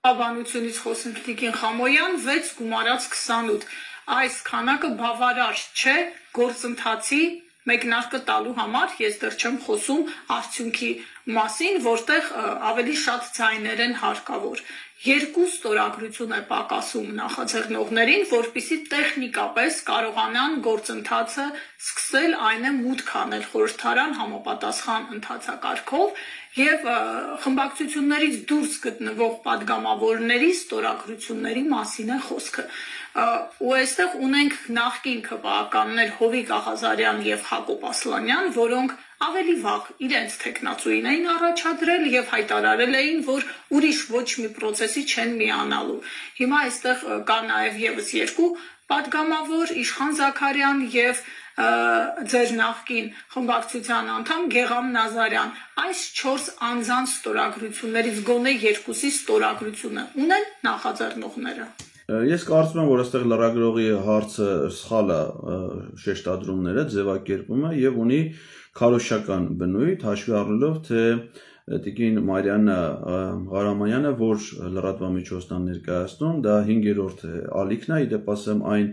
Հավանությունից խոսենք Տիկին Խամոյան 6 գումարած 28 այս քանակը բավարար չէ գործընթացի մեկնարկը տալու համար, ես դեռ չեմ խոսում արդյունքի մասին, որտեղ ավելի շատ ձայներ են հարկավոր։ Երկու ստորագրություն է պակասում նախաձեռնողներին, որպեսզի տեխնիկապես կարողանան գործընթացը սկսել, այն է մուտք անել խորհրդարան համապատասխան ընթացակարգով եւ խմբակցություններից դուրս գտնվող падգամավորների ստորագրությունների մասին է խոսքը։ Ու այստեղ ունենք նախկին քվեականներ Հովիկ Աղազարյան եւ Հակոբ Ասլանյան, որոնք ավելի վաղ իրենց տեխնացուին էին առաջադրել եւ հայտարարել էին, որ ուրիշ ոչ մի process-ի չեն միանալու։ Հիմա այստեղ կա նաեւ եւս երկու падգամավոր Իշխան Զաքարյան եւ ձեր նախկին խմբակցության անդամ Գեգամ Նազարյան։ Այս 4 անձանց ստորագրություններից գոնե երկուսի ստորագրությունը ունեն նախաձեռնողները։ Ես կարծում եմ, որ այստեղ լրագրողի հարցը սխալ է շեշտադրումները, ձևակերպումը եւ ունի քարոզչական բնույթ, հաշվի առնելով, թե Տիկին Մարիաննա Ղարամանյանը, որ լրատվամիջոցն է ներկայացնում, դա 5-րդ ալիքն է, իդեպ ասեմ այն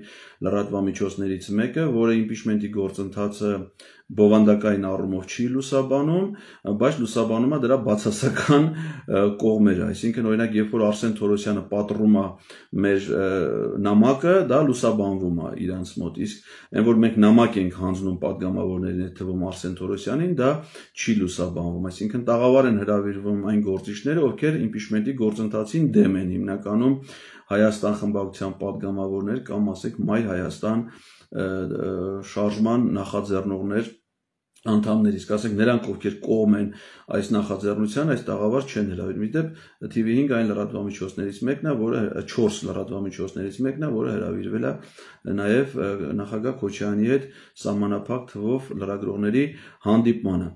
լրատվամիջոցներից մեկը, որը իմպիչմենտի գործընթացը բովանդակային առումով չի լուսաբանում, բայց լուսաբանում է դրա բացասական կողմերը, այսինքն օրինակ երբ որ Արսեն Թորոսյանը պատռում է մեր նամակը, դա լուսաբանվում է իրանց մոտ, իսկ այն որ մենք նամակ ենք հանձնում падգամավորներին, այդ թվում Արսեն Թորոսյանին, դա չի լուսաբանվում, այսինքն տաղավար են հրավիրվում այն գործիչները, ովքեր իմպիչմենտի գործընթացին դեմ են, հիմնականում Հայաստան խմբակցության падգամավորներ կամ ասենք Մայր Հայաստան շարժման նախաձեռնողներ անդամներ, իսկ ասենք նրանք ովքեր կողմ են այս նախաձեռնության, այս տաղավար չեն հրավիրում։ Իդեպ TV5 այն լրատվամիջոցներից մեկն է, որը 4 լրատվամիջոցներից մեկն է, որը հրավիրվել է նաև նախագահ Քոչարյանի հետ սահմանափակ թվով լրագրողների հանդիպմանը։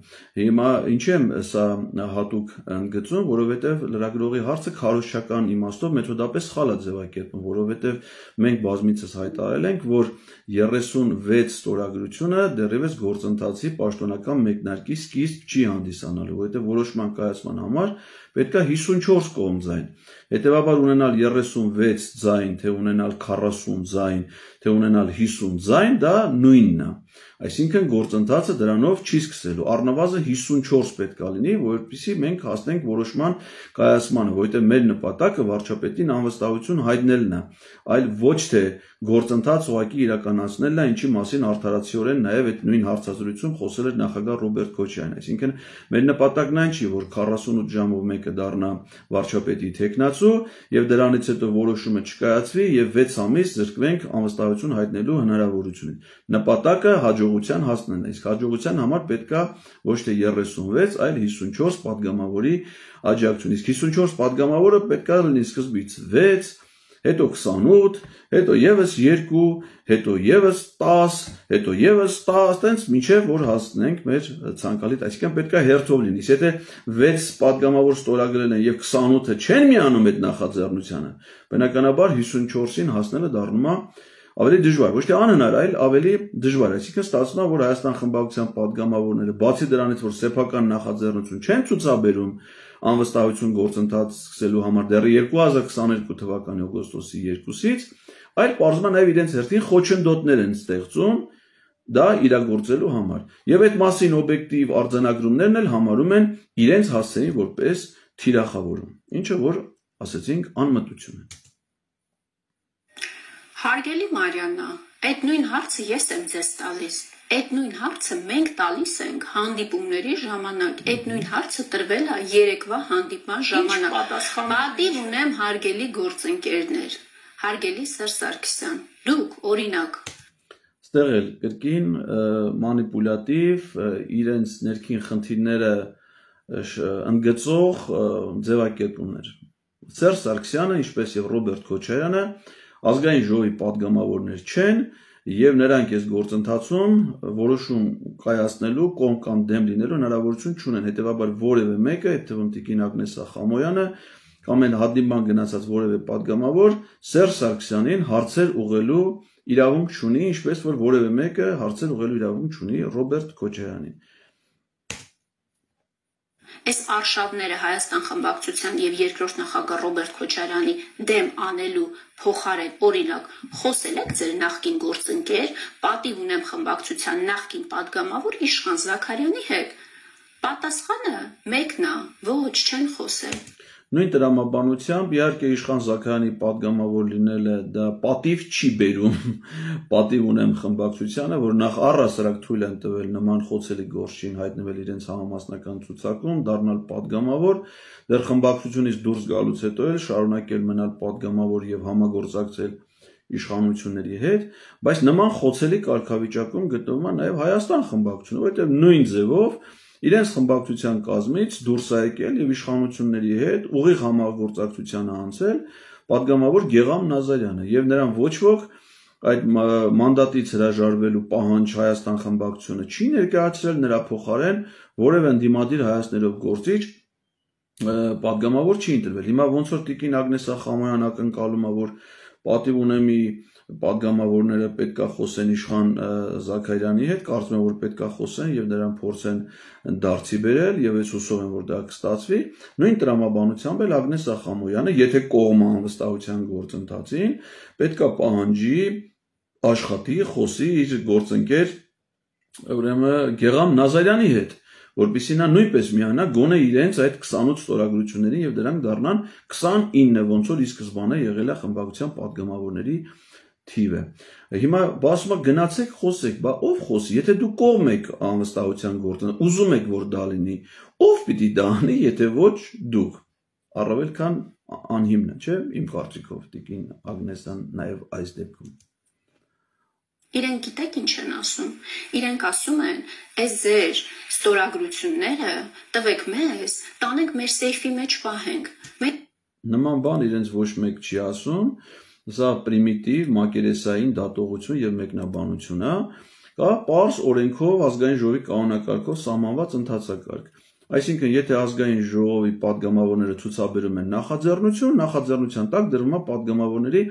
Հիմա ինչի եմ սա հատուկ ընդգծում, որովհետև լրագրողի հարցը քարոզչական իմաստով մեթոդապես սխալ է ձևակերպում, որովհետև մենք բազմիցս հայտարարել ենք, որ 36 ստորագրությունը դեռևս գործընթացի պաշտոնական մեկնարկի սկիզբ չի հանդիսանալու, որովհետև որոշման կայացման համար պետք է 54 կողմ ձայն։ Հետևաբար ունենալ 36 ձայն, թե ունենալ 40 ձայն, թե ունենալ 50 ձայն, դա նույնն է։ Այսինքն գործընթացը դրանով չի սկսելու, առնվազն 54 պետք է լինի, որպեսզի մենք հասնենք որոշման կայացմանը, որովհետև մեր նպատակը վարչապետին անվստահություն հայտնելն է, այլ ոչ թե գործընթաց ուղղակի իրականացնելն է, ինչի մասին արդարացիորեն նաև այդ նույն հարցազրույցում խոսել էր նախագահ Ռոբերտ Քոչարյանն։ Այսինքն մեր նպատակն այն չի, որ 48 ժամով մեկը դառնա վարչապետի թեկնածու եւ դրանից հետո որոշումը չկայացվի եւ 6 ամիս զրկվենք անվստահություն հայտնելու հնարավորությունից։ Նպատակը հաջողության հասնելն է, իսկ հաջողության համար պետքա ոչ թե 36, այլ 54 падգամավորի աջակցություն։ Իսկ 54 падգամավորը պետքա լինի սկզբից 6, հետո 28, հետո եւս 2, հետո եւս 10, հետո եւս 10, տենց մինչեւ որ հասնենք մեր ցանկալի, այսինքն պետքա հերթով լինի։ Եթե 6 падգամավոր ստորագրել են եւ 28-ը չեն միանում այդ նախաձեռնությանը, բնականաբար 54-ին հասնելը դառնում է ավելի դժվար, ոչ թե անհնար, այլ ավելի դժվար։ Այսինքն ստացվում է, որ Հայաստան խմբակցության падգամավորները, բացի դրանից, որ սեփական նախաձեռնություն չեն ցուցաբերում անվստահություն գործընթաց սկսելու համար դեռ 2022 թվականի օգոստոսի 2-ից, այլ պարզվում է նաև իրենց հերթին խոչընդոտներ են ստեղծում դա իրագործելու համար։ Եվ այդ մասին օբյեկտիվ արձանագրումներն էլ համարում են իրենց հասցեին որպես թիրախավորում, ինչը որ ասեցինք անմտություն է։ Հարգելի Մարիաննա, այդ նույն հարցը ես եմ ձեզ տալիս։ Այդ նույն հարցը մենք տալիս ենք հանդիպումների ժամանակ։ Այդ նույն հարցը տրվել է երեկվա հանդիպման ժամանակ։ Պատիվ ունեմ հարգելի գործընկերներ, հարգելի Սերժ Սարգսյան, դուք օրինակ ստեղ էլ կրկին մանիպուլատիվ իրենց ներքին խնդիրները ընդգծող ձևակերպումներ։ Սերժ Սարգսյանը, ինչպես եւ Ռոբերտ Քոչարյանը ազգային ժողովի падգամավորներ չեն եւ նրանք այս գործընթացում որոշում կայացնելու կողմ կամ դեմ լինելու հնարավորություն չունեն։ Հետևաբար որևէ մեկը, այդ թվում Տիկին Ագնեսա Խամոյանը կամ այն հանդիպման գնացած որևէ падգամավոր Սերժ Սարգսյանին հարցեր ուղղելու իրավունք չունի, ինչպես որ որևէ մեկը հարցեր ուղղելու իրավունք չունի Ռոբերտ Քոչարյանին։ Այս արշավները Հայաստան խմբակցության եւ երկրորդ նախագահ Ռոբերտ Քոչարյանի դեմ անելու փոխարեն օրինակ խոսել եք ձեր նախկին գործընկեր, պատիվ ունեմ խմբակցության նախկին падգամավոր Իշխան Զաքարյանի հետ։ Պատասխանը մեկն է, ոչ չեն խոսել։ Նույն տրամաբանությամբ իհարկե Իշխան Զաքարյանի падգամավոր լինելը դա պատիվ չի բերում, պատիվ ունեմ խմբակցությանը, որ նախ առհասարակ թույլ են տվել նման խոցելի գործին հայտնվել իրենց համամասնական ցուցակում, դառնալ падգամավոր, դեռ խմբակցությունից դուրս գալուց հետո էլ շարունակել մնալ падգամավոր եւ համագործակցել իշխանությունների հետ, բայց նման խոցելի կարգավիճակում գտնվում է նաեւ Հայաստան խմբակցությունը, որովհետեւ նույն ձևով իրենց խմբակցության կազմից դուրս է եկել եւ իշխանությունների հետ ուղիղ համագործակցության անցել падգամավոր Գեգամ Նազարյանը եւ նրան ոչ ոք այդ մանդատից հրաժարվելու պահանջ Հայաստան խմբակցությունը չի ներկայացրել, նրա փոխարեն որևէ ընդդիմադիր հայացքներով գործիչ падգամավոր չի ընտրվել։ Հիմա ոնց որ Տիկին Ագնեսա Խամոյան ակնկալում է, որ պատիվ ունեմի падգամավորները պետքա խոսեն Իշխան Զաքարյանի հետ, կարծում եմ որ պետքա խոսեն եւ նրան փորձեն դարձի բերել եւ ես հուսով եմ որ դա կստացվի։ Նույն տրամաբանությամբ էլ Ագնեսա Խամոյանը, եթե կողմը անվստահության գործընթացին, պետքա պահանջի աշխատի, խոսի իր գործընկեր ուրեմն Գեգամ Նազարյանի հետ, որպեսզի նա նույնպես միանա գոնե իրենց այդ 28 ստորագրություններին եւ դրանք դառնան 29, ոնց որ ի սկզբանե եղել է խմբակցության падգամավորների թիվը։ Հիմա ասում եք գնացեք խոսեք, բա ով խոսի, եթե դու կողմ եք անվստահության գործընթացին, ուզում եք որ դա լինի, ով պիտի դա անի, եթե ոչ դուք։ Առավել քան անհիմն է, չէ՞, իմ կարծիքով Տիկին Ագնեսան նաեւ այս դեպքում։ Իրենք գիտեք ինչ են ասում։ Իրենք ասում են, այս ձեր ստորագրությունները տվեք մեզ, տանենք մեր սեյֆի մեջ պահենք։ Նման բան իրենց ոչ մեկ չի ասում, սա պրիմիտիվ մակերեսային դատողություն եւ մեկնաբանություն է, կա պարզ օրենքով ազգային ժողովի կանոնակարգով սահմանված ընթացակարգ։ Այսինքն, եթե ազգային ժողովի падգամավորները ցուցաբերում են նախաձեռնություն, նախաձեռնության տակ դրվում է падգամավորների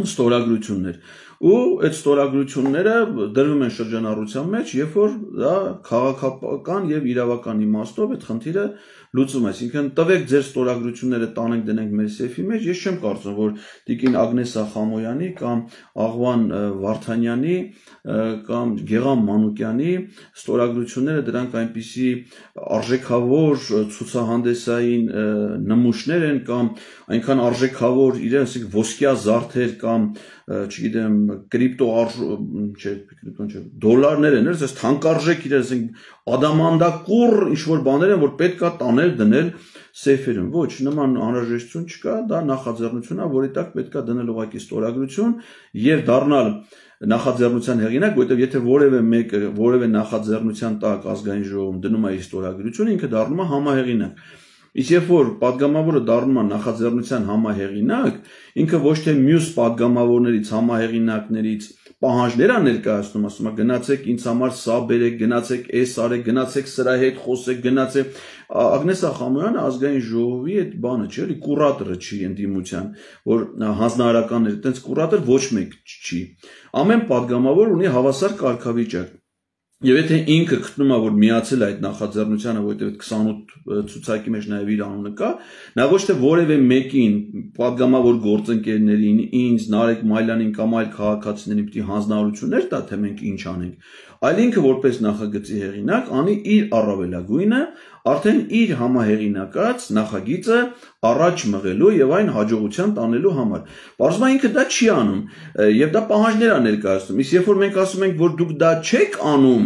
ստորագրություններ ու այդ ստորագրությունները դրվում են շրջանառության մեջ, երբ որ դա քաղաքական եւ իրավական իմաստով այդ խնդիրը լուծում է, այսինքն տվեք ձեր ստորագրությունները տանենք դնենք մեր սեֆի մեջ, ես չեմ կարծում, որ տիկին Ագնեսա Խամոյանի կամ Աղվան Վարդանյանի կամ Գեգամ Մանուկյանի ստորագրությունները դրանք այնպիսի արժեքավոր ցուցահանդեսային նմուշներ են կամ այնքան արժեքավոր իրենց ոսկյա զարդեր կամ չգիտեմ դոլարներ են, այս թանկարժեք իրենց ադամանդակուռ ինչ-որ բաներ են, որ պետք է տանել դնել սեյֆերում, ոչ, նման անհրաժեշտություն չկա, դա նախաձեռնություն է, որի տակ պետք է դնել ուղղակի ստորագրություն եւ դառնալ նախաձեռնության հեղինակ, որովհետեւ եթե որևէ մեկը որևէ նախաձեռնության տակ ազգային ժողովում դնում է իր ստորագրությունը, ինքը դառնում է համահեղինակ։ Իսկ երբ որ падգամավորը դառնում է նախաձեռնության համահեղինակ, ինքը ոչ թե մյուս падգամավորներից համահեղինակներից պահանջներ է ներկայացնում, ասում է գնացեք ինձ համար սա բերեք, գնացեք էս արեք, գնացեք սրա հետ խոսեք, գնացեք Ագնեսա Խամոյանը ազգային ժողովի այդ բանը չէ, էլի կուրատորը չի ընդդիմության, որ հանձնարարականներ, այդպես կուրատոր ոչ մեկ չի։ Ամեն падգամավոր ունի հավասար կարգավիճակ։ Եվ եթե ինքը գտնում է, որ միացել է այդ նախաձեռնությանը, որովհետև 28 ցուցակի մեջ նաև իր անունը կա, նա ոչ թե որևէ մեկին, падգամավոր գործընկերներին, ինձ, Նարեկ Մայլյանին կամ այլ քաղաքացիներին պիտի հանձնարարություններ տա, թե մենք ինչ անենք, այլ ինքը որպես նախագծի հեղինակ անի իր առավելագույնը, արդեն իր համահեղինակած նախագիծը առաջ մղելու եւ այն հաջողության տանելու համար։ Պարզվում է ինքը դա չի անում եւ դա պահանջներ է ներկայացնում։ Իսկ երբ որ մենք ասում ենք, որ դուք դա չեք անում,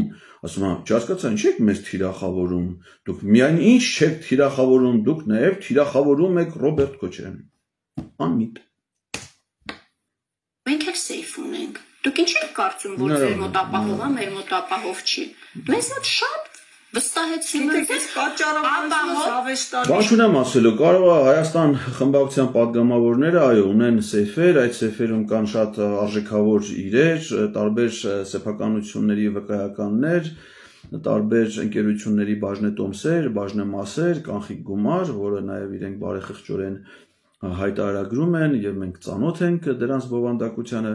ասում եմ, չհասկացա, ինչ եք մեզ թիրախավորում։ Դուք միայն ինչ չեք թիրախավորում, դուք նաեւ թիրախավորում եք Ռոբերտ Քոչարյանին։ Անմիտ։ Մենք էլ սեյֆ ունենք։ Դուք ինչ եք կարծում, որ ձեր մոտ ապահով է, մեր մոտ ապահով չի։ Մեզ մոտ շատ վստահեցնում եք, Բան չունեմ ասելու, կարող է Հայաստան խմբակցության падգամավորները, այո, ունեն սեյֆեր, այդ սեյֆերում կան շատ արժեքավոր իրեր, տարբեր սեփականությունների վկայականներ, տարբեր ընկերությունների բաժնետոմսեր, բաժնեմասեր, կանխիկ գումար, որը նաև իրենք բարեխղճորեն հայտարարագրում են եւ մենք ծանոթ ենք դրանց բովանդակությանը,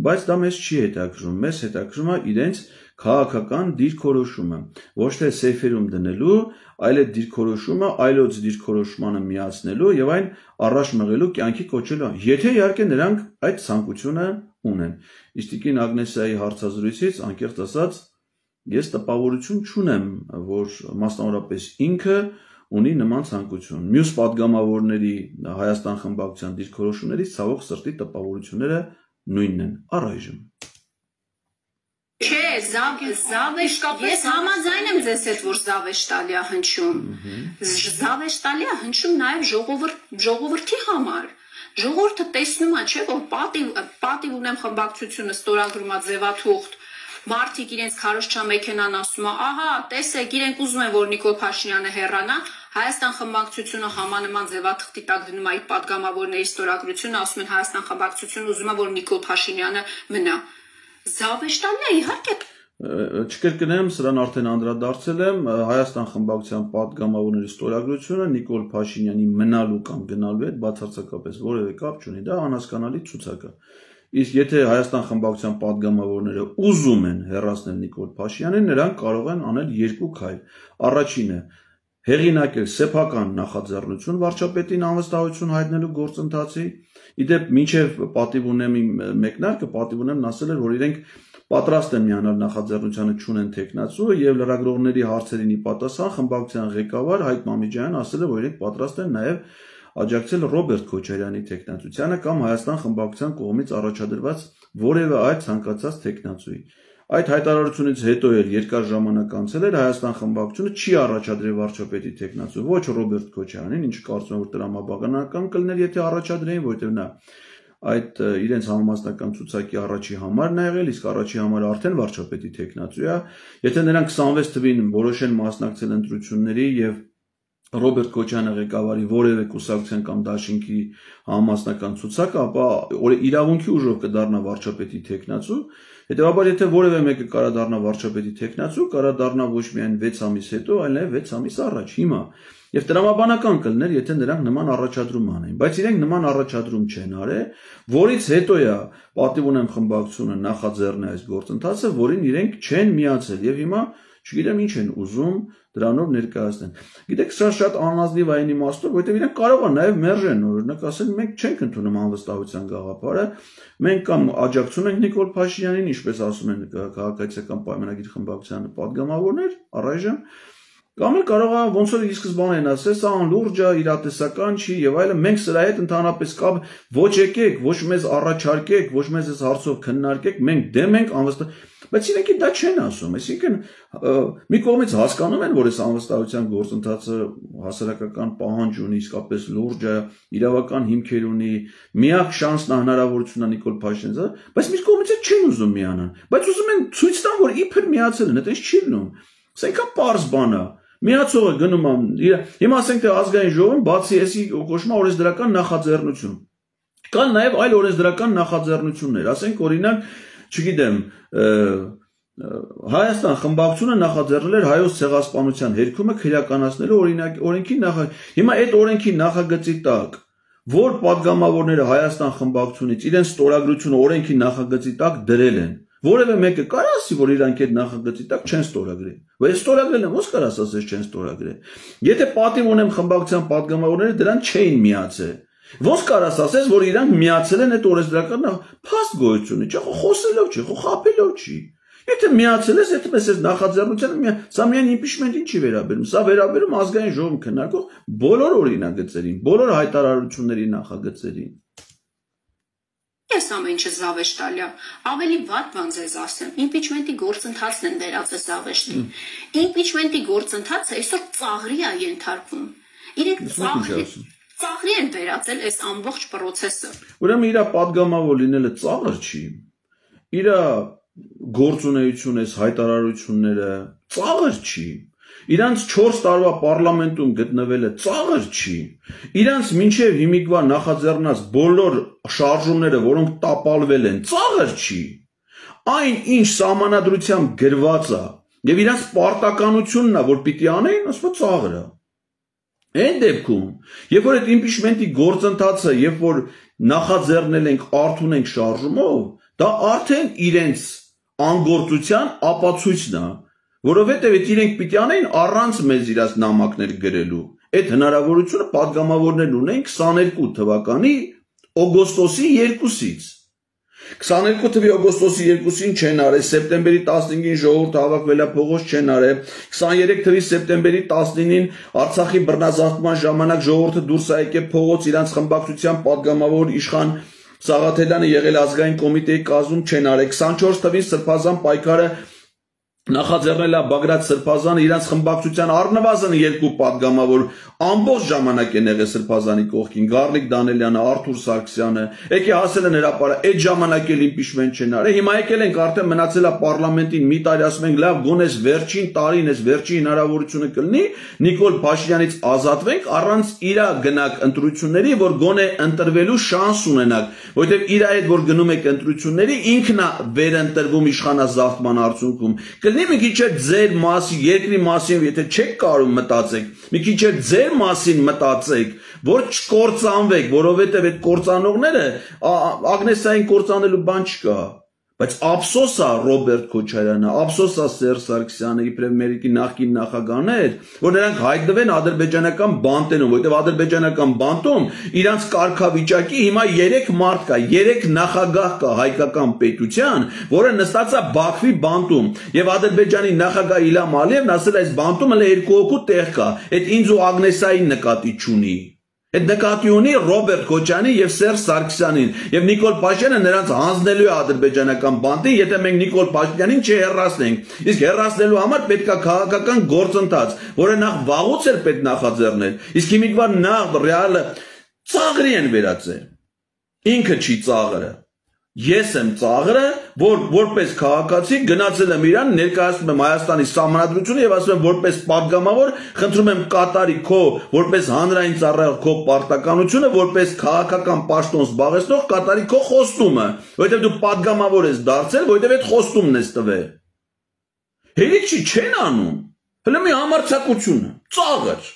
բայց դա մեզ չի հետաքրում, մեզ հետաքրում է իրենց քաղաքական դիրքորոշումը, ոչ թե սեյֆերում դնելու, այլ այդ դիրքորոշումը այլոց դիրքորոշմանը միացնելու եւ այն առաջ մղելու կյանքի կոչելու, եթե իհարկե նրանք այդ ցանկությունը ունեն։ Իսկ տիկին Ագնեսայի հարցազրույցից անկեղծ ասած ես տպավորություն չունեմ, որ մասնավորապես ինքը ունի նման ցանկություն։ Մյուս падգամավորների Հայաստան խմբակցության դիրքորոշումներից ցավոք սրտի տպավորությունները նույնն են առայժմ։ Չէ, ես համաձայն եմ ձեզ հետ, որ զավեշտալի է հնչում։ Զավեշտալի է հնչում նաև ժողովրդի համար։ Ժողովուրդը տեսնում է, չէ, որ պատիվ ունեմ խմբակցությունը ստորագրում է ձևաթուղթ, մարդիկ իրենց քարոզչա մեքենան ասում է, ահա, տեսեք, իրենք ուզում են, որ Նիկոլ Փաշինյանը հեռանա, Հայաստան խմբակցությունը համանման ձևաթղթի տակ դնում է իր падգամավորների ստորագրությունը, ասում են Հայաստան խմբակցությունը ուզում է, որ Նիկոլ Փաշինյանը մնա։ Զավեշտալն է, իհարկե։ Չկրկնեմ, սրան արդեն անդրադարձել եմ, Հայաստան խմբակցության падգամավորների ստորագրությունը Նիկոլ Փաշինյանի մնալու կամ գնալու հետ բացարձակապես որևէ կապ չունի, դա անհասկանալի ցուցակ է։ Իսկ եթե Հայաստան խմբակցության падգամավորները ուզում են հեռացնել Նիկոլ Փաշինյանին, նրանք կարող են անել երկու քայլ։ Առաջինը հեղինակել սեփական նախաձեռնություն վարչապետին անվստահություն հայտնելու գործընթացի։ Իդեպ մինչև պատիվ ունեմ իմ մեկնարկը, պատիվ ունեմ ասել էր, որ իրենք պատրաստ են միանալ նախաձեռնությանը չունեն տեխնացու եւ լրագրողների հարցերին ի պատասխան խմբակցության ղեկավար Հայկ Մամիջյանն ասել է, որ իրենք պատրաստ են նաեւ աջակցել Ռոբերտ Քոչարյանի տեխնացությանը կամ Հայաստան խմբակցության կողմից առաջադրված որևէ այլ ցանկացած տեխնացուի։ Այդ հայտարարությունից հետո էլ երկար ժամանակ անցել էր Հայաստան խմբակցությունը չի առաջադրել վարչապետի տեխնացու, ոչ Ռոբերտ Քոչարյանին, ինչը կարծում եմ որ տրամաբանական կլներ, եթե առաջադրեին, որովհետև նա այդ իրենց համամասնական ցուցակի առաջի համարն է եղել, իսկ առաջի համարը արդեն վարչապետի տեխնացու է։ Եթե նրանք 26 թվին որոշեն մասնակցել ընտրությունների եւ Ռոբերտ Քոչյանը ղեկավարի որևէ կուսակցության կամ դաշինքի համամասնական ցուցակը, ապա իրավունքի ուժով կդառնա վարչապետի տեխնացու։ Հետևաբար, եթե որևէ մեկը կարա դառնա վարչապետի տեխնացու, կարա դառնա ոչ միայն 6 ամիս հետո, այլ նաև 6 ամիս առաջ։ Հիմա Եվ տրամաբանական կլներ, եթե նրանք նման առաջադրում անեն, բայց իրենք նման առաջադրում չեն արել, որից հետո է պատիվ ունեմ խմբակցությունը նախաձեռնել այս գործընթացը, որին իրենք չեն միացել եւ հիմա չգիտեմ ինչ են ուզում դրանով ներկայացնել։ Գիտեք, սա շատ անազնիվ այն իմաստով, որովհետեւ իրենք կարող են նաեւ մերժեն, օրինակ ասել, մենք չենք ընդունում անվստահության գաղափարը, մենք կամ աջակցում ենք Նիկոլ Փաշինյանին, ինչպես ասում են քաղաքացիական պայմանագիր խմբակցության падգամավորներ, առայժմ կամ էլ կարող է ոնց որ ի սկզբանե ասել, սա անլուրջ է, իրատեսական չի եւ այլն, մենք սրա հետ ընդհանրապես կապ ոչ եկեք, ոչ մեզ առաջարկեք, ոչ մեզ այս հարցով քննարկեք, մենք դեմ ենք անվստահ, բայց իրենք դա չեն ասում, այսինքն մի կողմից հասկանում են, որ այս անվստահության գործընթացը հասարակական պահանջ ունի, իսկապես լուրջ է, իրավական հիմքեր ունի, միակ շանսն է հնարավորությունն է Նիկոլ Փաշինյանը, բայց մի կողմից չեն ուզում միանան, բայց ուզում են ցույց տան, որ իբր միացել են, այդպես չի լինում, սա ինքան պարզ բան է։ Միացողը գնում է, հիմա ասենք թե ազգային ժողովում բացի էսի կոչվում է օրենսդրական նախաձեռնություն։ Կան նաև այլ օրենսդրական նախաձեռնություններ, ասենք օրինակ, չգիտեմ, Հայաստան խմբակցությունը նախաձեռնել էր հայոց ցեղասպանության հերքումը քրեականացնելու օրենքի հիմա այդ օրենքի նախագծի տակ, որ падգամավորները Հայաստան խմբակցությունից իրենց ստորագրությունը օրենքի նախագծի տակ դրել են, որևէ մեկը կարող ասի, որ իրանք այդ նախագծի տակ չեն ստորագրել։ Բայց ստորագրել են, ո՞նց կարաս ասես չեն ստորագրել։ Եթե պատիվ ունեմ խմբակցության падգամավորները դրան չէին միացել։ Ո՞նց կարաս ասես, որ իրանք միացել են այդ օրենսդրական փաստ գոյությունը, չէ, խոսելով չի, խափելով չի։ Եթե միացել ես, այդպես էս նախաձեռնությունը, սա միայն իմպիչմենտին չի վերաբերում, սա վերաբերում ազգային ժողովում քննարկող բոլոր օրինագծերին, բոլոր հայտարարությունների նախագծերին։ Ես ամեն ինչը զավեշտալի եմ, ավելի վատ բան ձեզ ասեմ, իմպիչմենտի գործընթացն են վերածել զավեշտի։ Իմպիչմենտի գործընթացը այսօր ծաղրի է ենթարկվում։ Իրենք ծաղրի են վերածել այս ամբողջ process-ը։ Ուրեմն իր падգամավոր լինելը ծաղր չի։ Իր գործունեությունը, այս հայտարարությունները ծաղր չի։ Իրանց 4 տարվա պարլամենտում գտնվելը ծաղր չի։ Իրանց մինչև հիմիկվա նախաձեռնած բոլոր շարժումները, որոնք տապալվել են, ծաղր չի։ Այն ինչ սահմանադրությամբ գրված է, եւ իրանց պարտականությունն է, որ պիտի անեն, ասում է ծաղր է։ Այն դեպքում, երբ որ այդ իմպիչմենտի գործընթացը, երբ որ նախաձեռնել ենք, արդուն ենք շարժումով, դա արդեն իրենց անգործության ապացույցն է։ Որովհետև իրենք պիտի անեն առանց մեզ իրաց նամակներ գրելու։ Այդ հնարավորությունը падգամավորներն ունեն 22 թվականի օգոստոսի 2-ից։ 22 թվականի օգոստոսի 2-ին չեն արել, սեպտեմբերի 15-ին ժողովուրդը հավաքվել է փողոց չեն արել, 23 թվականի սեպտեմբերի 19-ին Արցախի բռնազավթման ժամանակ ժողովուրդը դուրս է եկել փողոց, իրանց խմբակցության падգամավոր իշխան Սաղաթելյանը եղել ազգային կոմիտեի կազմում չեն արել, 24 թվականի սրբազան պայքարը նախաձեռնել է Բագրատ Սրբազանը իրանց խմբակցության առնվազն 2 падգամավոր ամբողջ ժամանակ են եղել Սրբազանի կողքին, Գառլիկ Դանելյանը, Արթուր Սարգսյանը, եկե հասել են հրապարակ, այդ ժամանակ էլ իմպիչմենտ չեն արել, հիմա եկել ենք արդեն մնացել է պարլամենտին մի տարի, ասում ենք լավ, գոնե վերջին տարին, այս վերջին հնարավորությունը կլինի Նիկոլ Փաշինյանից ազատվենք առանց իր գնակ ընտրությունների, որ գոնե ընտրվելու շանս ունենակ, որովհետև իր հետ որ գնում եք ընտրությունների, ինքն է վերընտրվում իշխանազավթման արդյունքում։ Մի քիչ է ձեր մասին, երկրի մասին, եթե չեք կարող մտածեք, մի քիչ է ձեր մասին մտածեք, որ չկործանվեք, որովհետև այդ կործանողները Ագնեսային կործանելու բան չկա, բայց ափսոս է Ռոբերտ Քոչարյանը, ափսոս է Սերժ Սարգսյանը, իբրև Ամերիկի նախկին նախագահներ, որ նրանք հայտնվեն ադրբեջանական բանտերում, որովհետև ադրբեջանական բանտում իրանց կարգավիճակի հիմա 3 մարդ կա, 3 նախագահ կա հայկական պետության, որը նստած է Բաքվի բանտում, եւ Ադրբեջանի նախագահ Իլհամ Ալիևն ասել այս բանտում հələ 2 հոգու տեղ կա, այդ ինձ ու Ագնեսային նկատի չունի։ Այդ նկատի ունի Ռոբերտ Քոչարյանի եւ Սերժ Սարգսյանին եւ Նիկոլ Փաշինյանը նրանց հանձնելու է ադրբեջանական բանտին, եթե մենք Նիկոլ Փաշինյանին չհեռացնենք։ Իսկ հեռացնելու համար պետք է քաղաքական գործընթաց, որը նախ վաղուց էր պետք նախաձեռնել։ Իսկ հիմիկվա նախ ռեալը ծաղրի են վերածել։ Ինքը չի ծաղրը։ Ես եմ ծաղրը, որ որպես քաղաքացի գնացել եմ Իրան, ներկայացնում եմ Հայաստանի սահմանադրությունը եւ ասում եմ որպես падգամավոր, խնդրում եմ կատարի քո որպես հանրային ծառայող քո պարտականությունը, որպես քաղաքական պաշտոն զբաղեցնող կատարի քո խոստումը, որովհետեւ դու падգամավոր ես դարձել, որովհետեւ այդ խոստումն ես տվել։ Հերիք չի չեն անում։ Հələ մի համարձակությունը, ծաղր։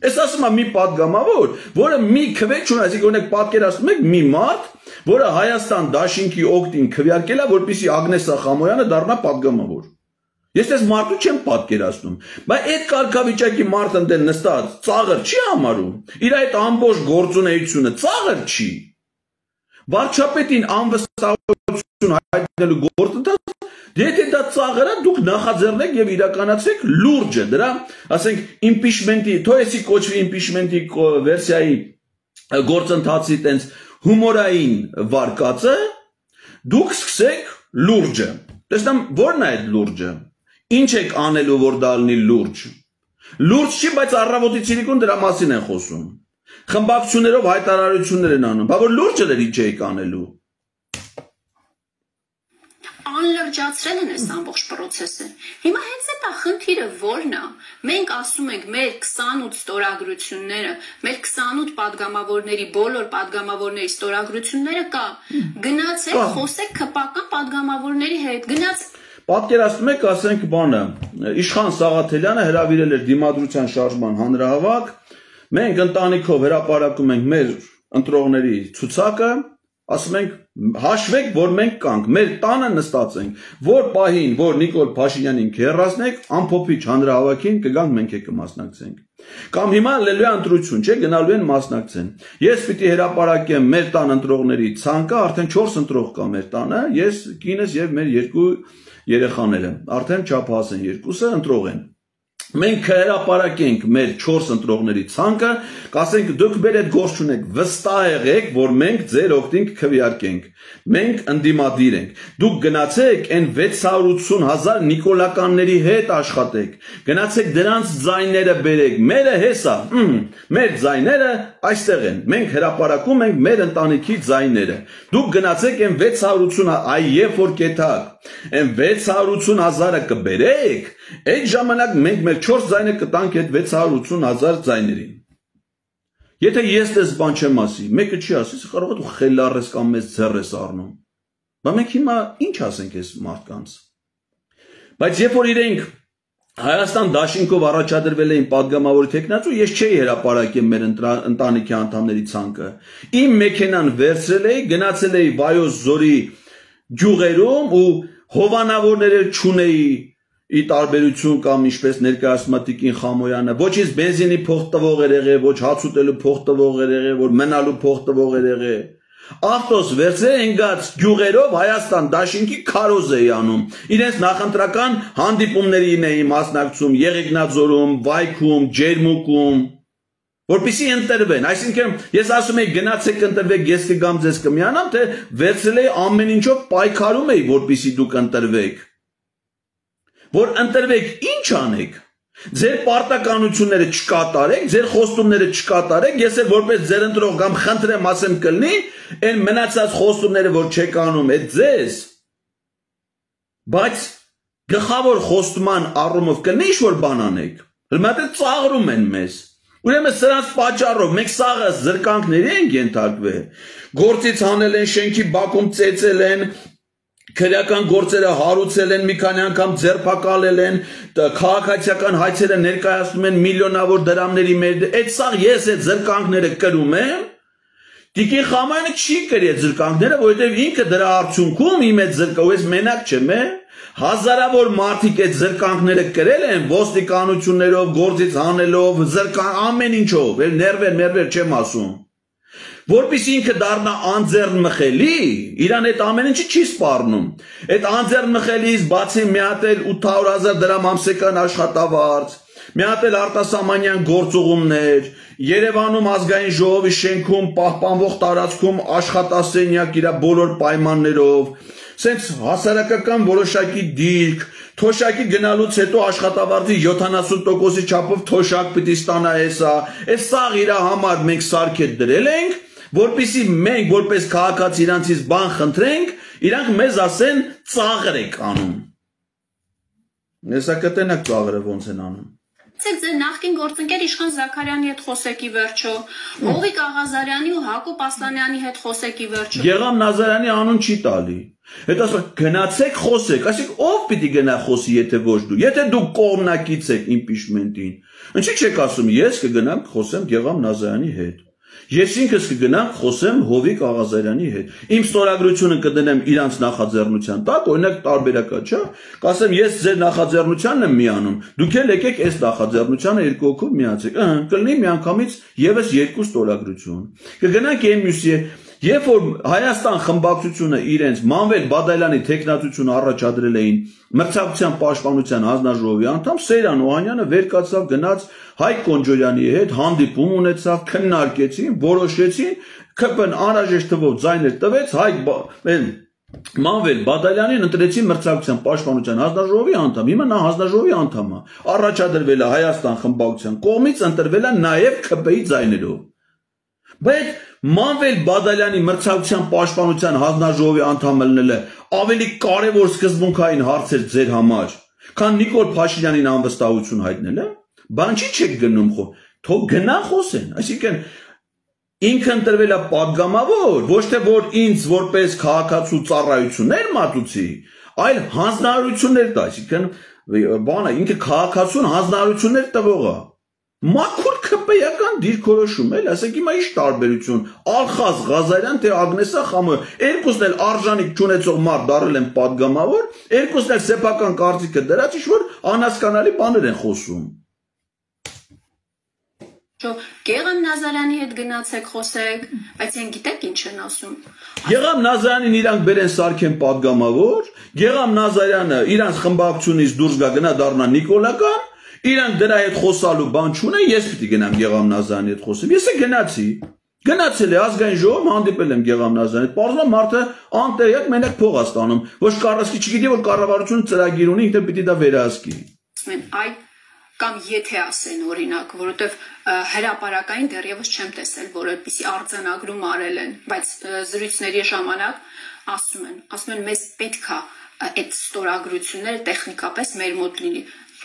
Ես ասում եմ մի падգամավոր, որը մի քվեջ ունի, այսինքն օրինակ պատկերացնում եք մի մարդ, որը Հայաստան Դաշինքի օգտին քվեարկել է, որպեսզի Ագնեսա Խամոյանը դառնա падգամավոր։ Ես այս մարդու չեմ պատկերացնում, բայց այդ կարգավիճակի մարդը ընդ նստած ծաղր չի համարում։ Իր այդ ամբողջ գործունեությունը ծաղր չի։ Վարչապետին անվստահություն հայտնելու գործընթաց, եթե դա ծաղր է, դուք նախաձեռնեք եւ իրականացրեք լուրջը դրա, ասենք, impeachment-ի, թոյեսի կոչվի impeachment-ի վերսիայի գործընթացի տենց հումորային վարկածը, դուք սկսեք լուրջը։ Տեսնամ, ո՞րն է այդ լուրջը։ Ինչ եք անելու, որ դա լինի լուրջ։ Լուրջ չի, բայց առավոտից իրիկուն դրա մասին են խոսում։ Խմբակցություններով հայտարարություններ են անում, բա որ լուրջը դեր ինչ եք անելու։ Անլրջացրել են այս ամբողջ process-ը։ Հիմա հենց այդ խնդիրը ո՞րն է։ Մենք ասում ենք մեր 28 ստորագրությունները, մեր 28 падգամավորների, բոլոր падգամավորների ստորագրությունները կա։ Գնացեք, խոսեք քպական падգամավորների հետ։ Գնաց Պատկերացնում եք, ասենք բանը, Իշխան Սաղաթելյանը հրավիրել էր Դիմադրության շարժման հանրահավաք, մենք ընտանիքով հրապարակում ենք մեր ընտրողների ցուցակը, ասում ենք հաշվեք, որ մենք կանք, մեր տանը նստած ենք, որ պահին, որ Նիկոլ Փաշինյանին կհեռացնեք, ամփոփիչ հանրահավաքին կգանք մենք կմասնակցենք։ Կամ հիմա լելու է ընտրություն, չէ, գնալու են մասնակցեն։ Ես պիտի հրապարակեմ մեր տան ընտրողների ցանկը, արդեն 4 ընտրող կա մեր տանը, ես, կինս եւ մեր 2 երեխաները, արդեն չափահաս են երկուսը ընտրող են։ Մենք կհրապարակենք մեր 4 ընտրողների ցանկը, կասենք դուք մեր այդ գործ չունեք, վստահ եղեք, որ մենք ձեր օգտին քվեարկենք։ Մենք ընդդիմադիր ենք։ Դուք գնացեք այն 680,000 նիկոլականների հետ աշխատեք։ Գնացեք դրանց ձայները բերեք։ Մերը հեսա, մեր ձայները այստեղ են։ Մենք հրապարակում ենք մեր ընտանիքի ձայները։ Դուք գնացեք այն 680, այ երբ որ կեթակ, այն 680,000-ը կբերեք, այդ ժամանակ մենք մեր 4 ձայնը կտանք այդ 680,000 ձայներին։ Եթե ես դες բան չեմ ասի, մեկը չի ասի, կարող է դու խելառ ես կամ մեզ ձեռ ես առնում։ Բայց մենք հիմա ինչ ասենք այս մարդկանց։ Բայց երբ որ իրենք Հայաստան Դաշինքով առաջադրվել էին падգամավորի տեխնացու, ես չէի հրապարակել մեր ընտանիքի անդամների ցանկը։ Իմ մեքենան վերցրել էի, գնացել էի Վայոց Ձորի գյուղերում ու հովանավորներ չունեի ի տարբերություն կամ ինչպես ներկայացնում է Տիկին Խամոյանը, ոչ իսկ բենզինի փող տվող էր եղել, ոչ հաց ուտելու փող տվող էր եղել, որ մնալու փող տվող էր եղել։ Ավտոս վերցրել ընկած գյուղերով Հայաստան Դաշինքի քարոզ էի անում։ Իրենց նախընտրական հանդիպումներին էի մասնակցում Եղեգնաձորում, Վայքում, Ջերմուկում, որպեսզի ընտրվեն։ Այսինքն ես ասում եի գնացեք ընտրվեք, ես կգամ ձեզ կմիանամ, թե վերցրել էի ամեն ինչով պայքարում էի, որպեսզի դուք ընտրվեք։ Որ ընտրվեք, ինչ անեք։ Ձեր պարտականությունները չկատարեք, ձեր խոստումները չկատարեք, ես էլ որպես ձեր ընտրող կամ խնդրեմ ասեմ կլինի, այն մնացած խոստումները, որ չեք անում, այդ ձեզ։ Բայց գլխավոր խոստման առումով կլինի ինչ-որ բան անեք։ Հիմա դե ծաղրում են մեզ։ Ուրեմն սրանց պատճառով մենք սաղը զրկանքների ենք ենթարկվել։ Գործից հանել են, շենքի բակում ծեծել են, քրեական գործերը հարուցել են, մի քանի անգամ ձերբակալել են, քաղաքացիական հայցերը ներկայացնում են միլիոնավոր դրամների մեր, այդ սաղ ես այդ զրկանքները կրում եմ, Տիկին Խամոյանը չի կրի այդ զրկանքները, որովհետև ինքը դրա արդյունքում իմ այդ զրկանքով, ես մենակ չեմ, հազարավոր մարդիկ այդ զրկանքները կրել են, ոստիկանություններով, գործից հանելով, ամեն ինչով, ներվեր չեմ ասում։ Որպեսզի ինքը դառնա անձեռնմխելի, իրան այդ ամեն ինչը չի սպառնում։ Այդ անձեռնմխելից բացի մի հատ էլ 800,000 դրամ ամսական աշխատավարձ, մի հատ էլ արտասահմանյան գործուղումներ, Երևանում ազգային ժողովի շենքում պահպանվող տարածքում աշխատասենյակ իր բոլոր պայմաններով, սենց հասարակական որոշակի դիրք, թոշակի գնալուց հետո աշխատավարձի 70%-ի չափով թոշակ պիտի ստանա էսա, այս սաղ իր համար մենք սարքետ դրել ենք, որպեսզի մենք որպես քաղաքացի իրանցից բան խնդրենք, իրանք մեզ ասեն ծաղր եք անում։ Հեսա կտենակ ծաղրը ոնց են անում։ Ցեք ձեր նախկին գործընկեր Իշխան Զաքարյանի հետ խոսեք ի վերջո, Հովիկ Աղազարյանի ու Հակոբ Ասլանյանի հետ խոսեք ի վերջո։ Գեգամ Նազարյանի անուն չի տալի։ Հետո ասում գնացեք խոսեք, այսինքն ով պիտի գնա խոսի, եթե ոչ դու։ Եթե դու կողմնակից եք իմպիչմենտին, ինչի՞ չեք ասում ես կգնամ խոսեմ Գեգամ Նազարյանի հետ։ Ես ինքս կգնամ խոսեմ Հովիկ Աղազարյանի հետ։ Իմ ստորագրությունը կդնեմ իրանց նախաձեռնության տակ, օրինակ տարբերակա, չէ՞։ Կասեմ ես ձեր նախաձեռնությանն եմ միանում։ Դուք էլ եկեք այս նախաձեռնությանը երկու հոգով միացեք։ Կլինի միանգամից եւս երկու ստորագրություն։ Կգնանք Էմյուսի Երբ որ Հայաստան խմբակցությունը իրենց Մանվել Բադալյանի տեխնատությունը առաջադրել էին մրցակցության պաշտպանության հանձնաժողովի անդամ Սեյրան Օհանյանը վեր կացավ գնաց Հայկ Կոնջորյանի հետ հանդիպում ունեցավ քննարկեցին որոշեցին ԿՊ-ն անհրաժեշտ թվով ձայներ տվեց Մանվել Բադալյանին ընտրեցին մրցակցության պաշտպանության հանձնաժողովի անդամ հիմա նա հանձնաժողովի անդամ է առաջադրվել է Հայաստան խմբակցության կողմից ընտրվել է նաև ԿՊ-ի ձայներով Բայց Մանվել Բադալյանի մրցակցության պաշտպանության հանձնաժողովի անդամ ելնելը ավելի կարևոր սկզբունքային հարց էր ձեր համար, քան Նիկոլ Փաշինյանին անվստահություն հայտնելը, բան չի չեք գնում խո, թող գնա խոսեն, այսինքն ինքը ընտրվել է պատգամավոր, ոչ թե որ ինձ որպես քաղաքացու ծառայություններ մատուցի, այլ հանձնարարություններ տա, այսինքն բանը ինքը քաղաքացուն հանձնարարություններ տվող է Մաքուր ԿՊ-ական դիրքորոշում էլ, ասենք հիմա ինչ տարբերություն, Ալխազ Ղազարյան թե Ագնեսա Խամոյ, երկուսն էլ արժանիք չունեցող մարդ դառել են պատգամավոր, երկուսն էլ սեփական կարծիքը դրած ինչ-որ անհասկանալի բաներ են խոսում։ Գեգամ Նազարյանի հետ գնացեք խոսեք, բայց են գիտեք ինչ են ասում։ Գեգամ Նազարյանին իրանք բերեն սարքեն պատգամավոր, Գեգամ Նազարյանը իրանց խմբակցությունից դուրս գա գնա դառնա Նիկոլական Իրանք դրա հետ խոսալու բան չունեն, ես պիտի գնամ Գեգամ Նազարյանի հետ խոսեմ։ Ես է գնացի։ Գնացել է ազգային ժողով, հանդիպել եմ Գեգամ Նազարյանի հետ։ Պարզվում մարդը անտեղյակ մենակ փող է ստանում։ Ոչ կառավարությունը չգիտի, որ կառավարությունը ծրագիր ունի, ինքը պիտի դա վերահսկի։ Այ կամ եթե ասեն օրինակ, որովհետև հրապարակային դեռևս չեմ տեսել, որ այդպիսի արձանագրում արել են, բայց զրույցների ժամանակ ասում են մեզ պետք է այդ ստորագրությունները տեխնիկապես մեր մոտ լինի։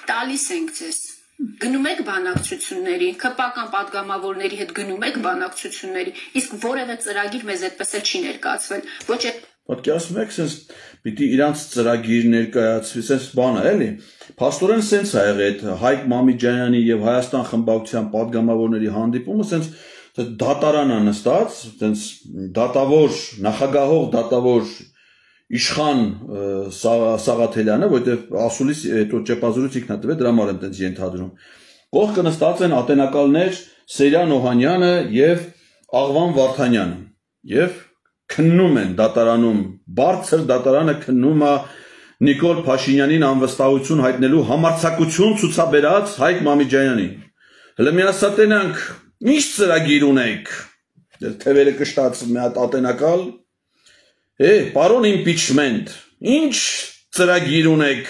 Տալիս ենք ձեզ գնում եք բանակցությունների ԿՊ-ական պատգամավորների հետ գնում եք բանակցությունների իսկ որևէ ծրագիր մեզ այդպես էլ չի ներկայացվել ոչ այդ պատկերացնում եք sense պիտի իրանց ծրագիր ներկայացվի sense բանը էլի փաստորեն sense ա եղել այդ Հայկ Մամիջանյանի եւ Հայաստան խմբակցության պատգամավորների հանդիպումը sense դատարան է նստած sense դատավոր նախագահող դատավոր Իշխան Սաղաթելյանը, որտեղ ասուլիս հետո ճեպազրույց ինքնատիվ է դրա համար եմ տենց ենթադրում։ Կողքը նստած են ատենակալներ Սեյրան Օհանյանը եւ Աղվան Վարդանյանը եւ քննում են դատարանում, բարձր դատարանը քննում է Նիկոլ Փաշինյանին անվստահություն հայտնելու համարձակություն ցուցաբերած Հայկ Մամիջանյանին։ Հələ մի ասա տենանք, ինչ ծրագիր ունեք։ Թևերը կշտած մի հատ ատենակալ Պարոն impeachment, ինչ ծրագիր ունեք,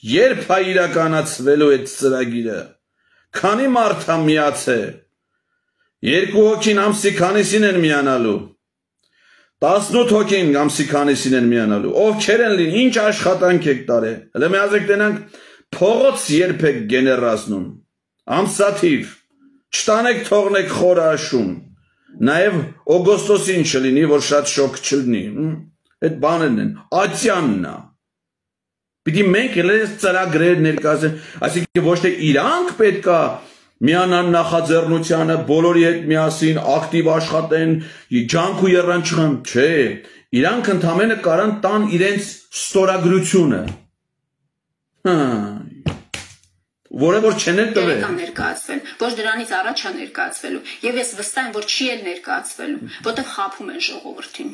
երբ է իրականացվելու այդ ծրագիրը, քանի մարդ է միացե, երկու հոգին ամսի քանիսին են միանալու, 18 հոգին ամսի քանիսին են միանալու, ովքեր են լինի, ինչ աշխատանք եք տարել, հələ մի ասեք տենանք փողոց երբ եք գեներացնում, ամսաթիվ, չտանեք թողնեք խորը աշուն, Նաև օգոստոսին չլինի, որ շատ շոկ չլինի, այդ բաներն են, ատյանն է, պիտի մենք էլ այս ծրագրեր ներկայացնեն, այսինքն ոչ թե իրանք պետք է միանան նախաձեռնությանը, բոլորի հետ միասին ակտիվ աշխատեն, ջանք ու եռանչղան, չէ, իրանք ընդամենը կարան տան իրենց ստորագրությունը, որը որ չեն էլ տվել։ Երեք ներկայացվել, ոչ դրանից առաջ է ներկայացվելու, եւ ես վստահ եմ, որ չի էլ ներկայացվելու, որտեղ խափում են ժողովրդին,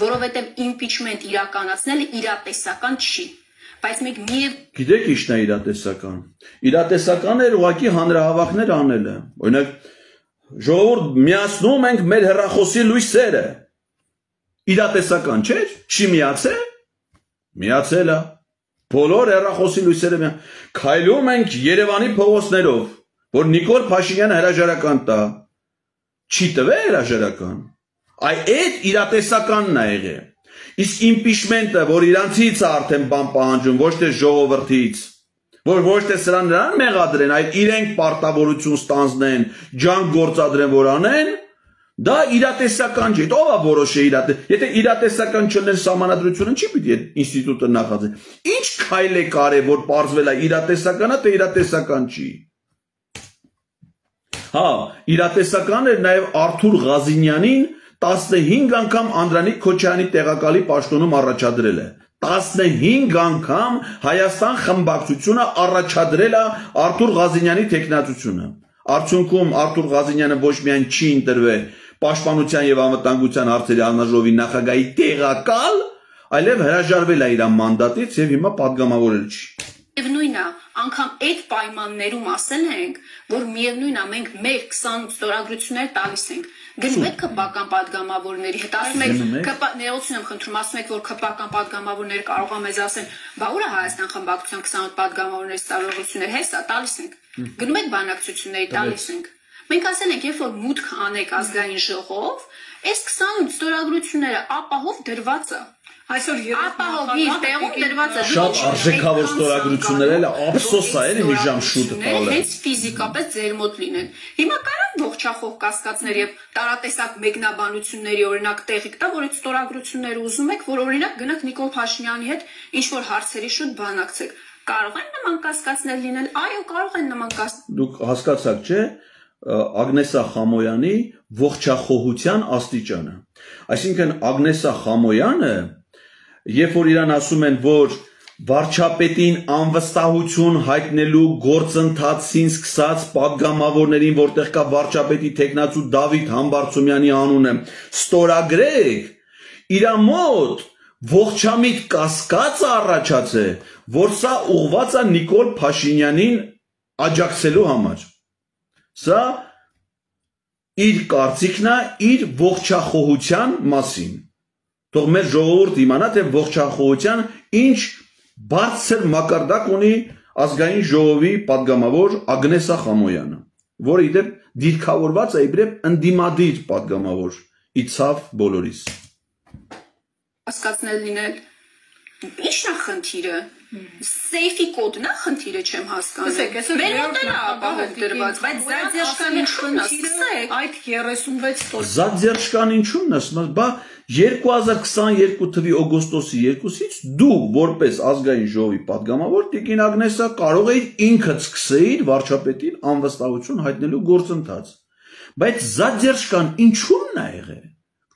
որովհետեւ impeachment իրականացնելը իրատեսական չի, բայց մենք միև Գիտեք ինչն է իրատեսական։ Իրատեսական էր ուղղակի հանրահավաքներ անելը։ Օրինակ ժողովուրդ միացնում ենք մեր հեռախոսի լույսերը։ Իրատեսական չէ՞, չի միացել։ Միացել է։ Բոլոր հեռախոսի լույսերը քայլում ենք Երևանի փողոցներով, որ Նիկոլ Փաշինյանը հրաժարական տա։ Չի տվել հրաժարական։ Այդ իրատեսականն է եղել։ Իսկ impeachment-ը, որ իրանցից է արդեն բան պահանջում, ոչ թե ժողովրդից, Որ ոչ թե սրան նրան մեղադրեն, այլ իրենք պարտավորություն ստանձնեն, ջանք գործադրեն, որ անեն, դա իրատեսական չէ, ով է որոշե եթե իրատեսական չլներ սահմանադրությունը, չի պիտի ինստիտուտը նախաձեռնի։ Ինչ քայլ է կարել, որ պարզվել է իրատեսական է, թե իրատեսական չի։ Հա, իրատեսական էր նաև Արթուր Ղազինյանին 15 անգամ Անդրանիկ Քոչարյանի տեղակալի պաշտոնում առաջադրել է։ 15 անգամ Հայաստան խմբակցությունը առաջադրել է Արթուր Ղազինյանի թեկնածությունը։ Արդյունքում Արթուր Ղազինյանը ոչ միայն չի ընտրվել Պաշտպանության եւ անվտանգության հարցերի հանձնաժողովի նախագահի տեղակալ, այլև հրաժարվել է իր մանդատից եւ հիմա падգամավորել չի։ Եվ նույնն է, անգամ այդ պայմաններում ասել ենք, որ միևնույնն է, մենք մեր 20 ստորագրություններ տալիս ենք։ Գնում եք քպական падգամավորների հետ, ասում եք, ներողություն եմ խնդրում, ասում եք, որ քպական падգամավորները կարող են մեզ ասեն, բա ուր է Հայաստան խմբակցության 28 падգամավորների ստորագրությունները, հեսա տալիս ենք։ Գնում եք բանակցությունների տալիս ենք։ Մենք ասել ենք, երբ որ մուտք անեք ազգային ժողով, այս 28 ստորագրությունները ապահով դրված է։ Այսօր ապահովի տեղում դրված է։ Շատ արժեքավոր ստորագրություններ էլ ափսոս է, էլի մի ժամ շուտ տալը։ Հենց ֆիզիկապես ձեր մոտ լինեն։ Հիմա կարան ողջախոհ կասկածներ եւ տարատեսակ մեկնաբանությունների օրինակ տեղիք տա, որ այդ ստորագրությունները ուզում եք, որ օրինակ գնաք Նիկոլ Փաշինյանի հետ ինչ որ հարցերի շուտ բանակցեք։ Կարող են նման կասկածներ լինել։ Այո, կարող են նման կասկածներ։ Դուք հասկացաք, չէ՞, Ագնեսա Խամոյանի ողջախոհության աստիճանը։ Այսինքն Ագնեսա Խամոյանը, երբ որ իրան ասում են, որ վարչապետին անվստահություն հայտնելու գործընթացին սկսած падգամավորներին, որտեղ կա վարչապետի թեկնածու Դավիթ Համբարձումյանի անունը, ստորագրեք, իր մոտ ողջամիտ կասկած առաջացել, որ սա ուղղված է Նիկոլ Փաշինյանին աջակցելու համար։ Սա իր կարծիքն է իր ողջախոհության մասին։ Թող մեր ժողովուրդ իմանա, թե ողջախոհության ինչ բարձր մակարդակ ունի ազգային ժողովի падգամավոր Ագնեսա Խամոյանը, որը իդեպ դիրքավորված է իբրև ընդդիմադիր падգամավոր, իցավ բոլորիս։ Հասկացնել լինել, ի՞նչն է խնդիրը։ Սեյֆի կոդն է խնդիրը, չեմ հասկանում։ Մեր մոտ էլ է ապահով դրված, բայց զադերժկան ինչու՞ն է, սկսեք։ Այդ 36%։ Զադերժկան ինչու՞ն է, բա 2022 թվականի օգոստոսի 2-ից դու որպես ազգային ժողովի падգամավոր Տիկին Ագնեսա կարող էիր ինքդ սկսեիր վարչապետին անվստահություն հայտնելու գործընթաց։ Բայց զադերժկան ինչու՞ն է եղել։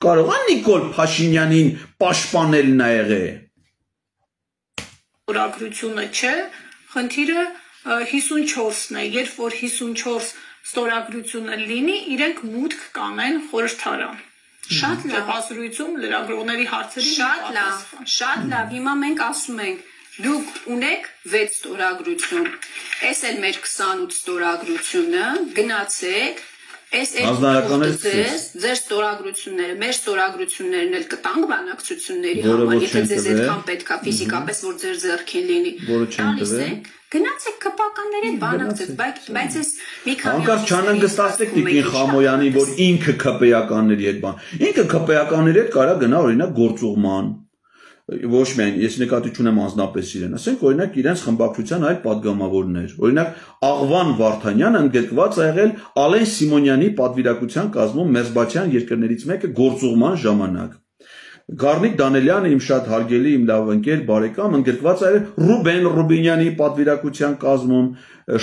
Կարող է Նիկոլ Փաշինյանին պաշտպանելն է եղել։ Ստորագրությունը չէ, խնդիրը 54-ն է, երբ որ 54 ստորագրությունը լինի, իրենք մուտք կանեն խորհրդարան։ Շատ լավ, ասրույցում լրագրողների հարցերի շատ լավ, հիմա մենք ասում ենք, դուք ունեք 6 ստորագրություն, այս էլ մեր 28 ստորագրությունը, գնացեք, այս ձեր ստորագրությունները, մեր ստորագրություններն էլ կտանք բանակցությունների համար, եթե ձեզ այդքան պետք է ֆիզիկապես, որ ձեր ձեռքին լինի, տալիս եք, գնացեք քպականների հետ բանակցեք, բայց այս մի քանի հանկարծ չանհանգստացեք Տիկին Խամոյանի, որ ինքը քպեականների հետ բան, ինքը քպեականների հետ կարա գնա օրինակ գործուղման, ոչ միայն ես նկատի չունեմ անձնապես իրեն, ասենք օրինակ իրենց խմբակցության այլ падգամավորներ, օրինակ Աղվան Վարդանյանը ընդգրկված ա եղել Ալեն Սիմոնյանի պատվիրակության կազմում Մերձբալթյան երկրներից մեկը գործուղման ժամանակ։ Գառնիկ Դանելյանը իմ շատ հարգելի իմ լավ ընկեր բարեկամ ընդգրկված է Ռուբեն Ռուբինյանի պատվիրակության կազմում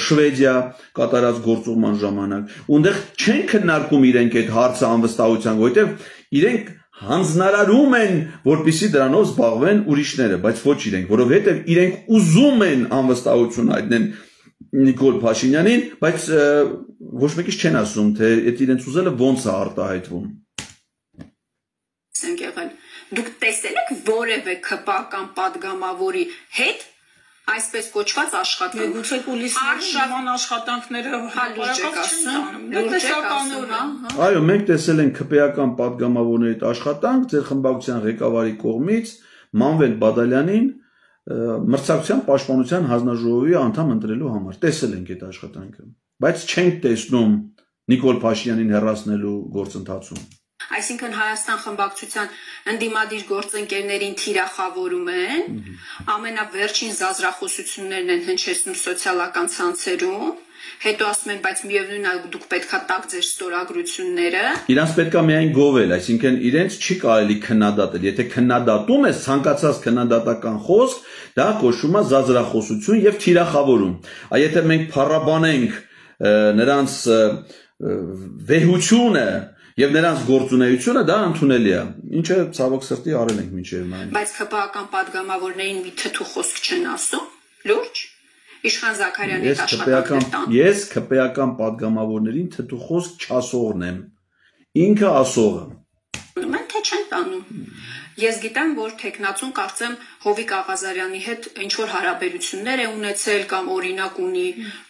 Շվեդիա կատարած գործուղման ժամանակ։ Ունդեղ չեն քննարկում իրենք այդ հարցը անվստահության, որովհետև իրենք հանձնարարում են, որպեսզի դրանով զբաղվեն ուրիշները, բայց ոչ իրենք, որովհետև իրենք ուզում են անվստահություն հայտնեն Նիկոլ Փաշինյանին, բայց ոչ մեկից չեն ասում, թե այդ իրենց ուզելը ոնց է արտահայտվում։ Դուք տեսել եք որևէ քպական падգամավորի հետ այսպես կոչված աշխատանք։ Գուցե կուլիսների աշխատանքները Այո, մենք տեսել ենք քպեական падգամավորների հետ աշխատանք ձեր խմբակցության ղեկավարի կողմից Մանվել Բադալյանին մրցակցության պաշտպանության հանձնաժողովի անդամ ընտրելու համար։ Տեսել ենք այդ աշխատանքը, բայց չենք տեսնում Նիկոլ Փաշինյանին հեռացնելու գործընթացում։ Այսինքն Հայաստան խմբակցության ընդդիմադիր գործընկերներին թիրախավորում են, ամենավերջին զազրախոսություններն են հնչեցնում սոցիալական ցանցերում, հետո ասում են, բայց միևնույն է դուք պետքա տակ ձեր ստորագրությունները։ Իրանց պետքա միայն գովել, այսինքն իրենց չի կարելի քննադատել, եթե քննադատում ես ցանկացած քննադատական խոսք, դա կոչվում է զազրախոսություն եւ թիրախավորում։ Եթե մենք փառաբանենք նրանց վեհությունը եւ նրանց գործունեությունը դա ընդունելի է, ինչը ցավոք սրտի արել ենք մինչեւ նա։ Բայց ՀՊԱ-ական падգամավորներին մի թթու խոսք չեն ասում, լուրջ։ Իշխան Զաքարյանի հետ աշխատանքներ տան։ Ես ՀՊԱ-ական падգամավորներին թթու խոսք չասողն եմ։ Ինքը ասողը։ Mən թե չեն տանում։ Ես գիտեմ, որ տեխնացուն կարծեմ Հովիկ Աղազարյանի հետ ինչ որ հարաբերություններ է ունեցել կամ օրինակ ունի։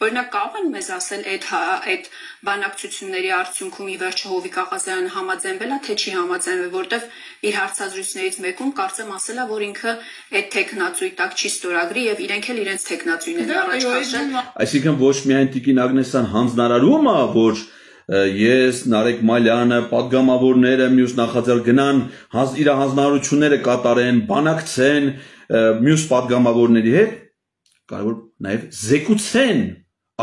Օրինակ կարող են մեզ ասել այդ բանակցությունների արդյունքում ի վերջո Հովիկ Աղազարյանը համաձայնվել է, թե չի համաձայնվել, որտեվ իր հարցազրույցներից մեկում կարծեմ ասել է, որ ինքը այդ տեխնացուի տակ չի ստորագրի եւ իրենք էլ իրենց տեխնացուին են առաջ քաշել։ Այսինքն ոչ միայն Տիկին Ագնեսյան հանձնարարում է, որ ես Նարեկ Մալյանը, падգամավորները, մյուս նախաձեռ գնան իր հանձնարարությունները կատարեն, բանակցեն մյուս падգամավորների հետ, կարևոր նաև զեկուցեն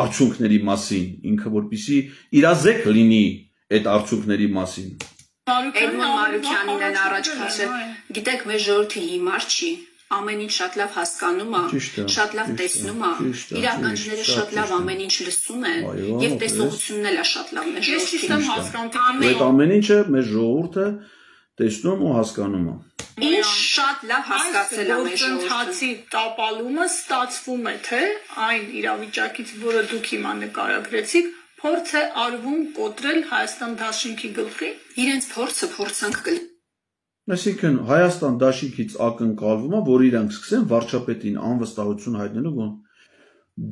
արդյունքների մասին, ինքը որպեսզի իրազեկ լինի այդ արդյունքների մասին։ Էդմոն Մարուկյանին են առաջ քաշել։ Գիտեք, մեր ժողովրդը հիմար չի։ Ամեն ինչ շատ լավ հասկանում է, շատ լավ տեսնում է, իր ականջները շատ լավ ամեն ինչ լսում են, եւ տեսողությունն էլ է շատ լավ մեր ժողովրդի։ Այդ ամեն ինչը մեր ժողովուրդը տեսնում ու հասկանում է։ Ինչ շատ լավ հասկացել է մեր ժողովուրդը։ Գործընթացի տապալումը ստացվում է, թե այն իրավիճակից, որը դուք հիմա նկարագրեցիք, փորձ է արվում կոտրել Հայաստան դաշինքի գլխի։ Իրենց փորձանք կլինի։ Այսինքն Հայաստան դաշինքից ակնկալվում է, որ իրանք սկսեն վարչապետին անվստահություն հայտնելու գոն։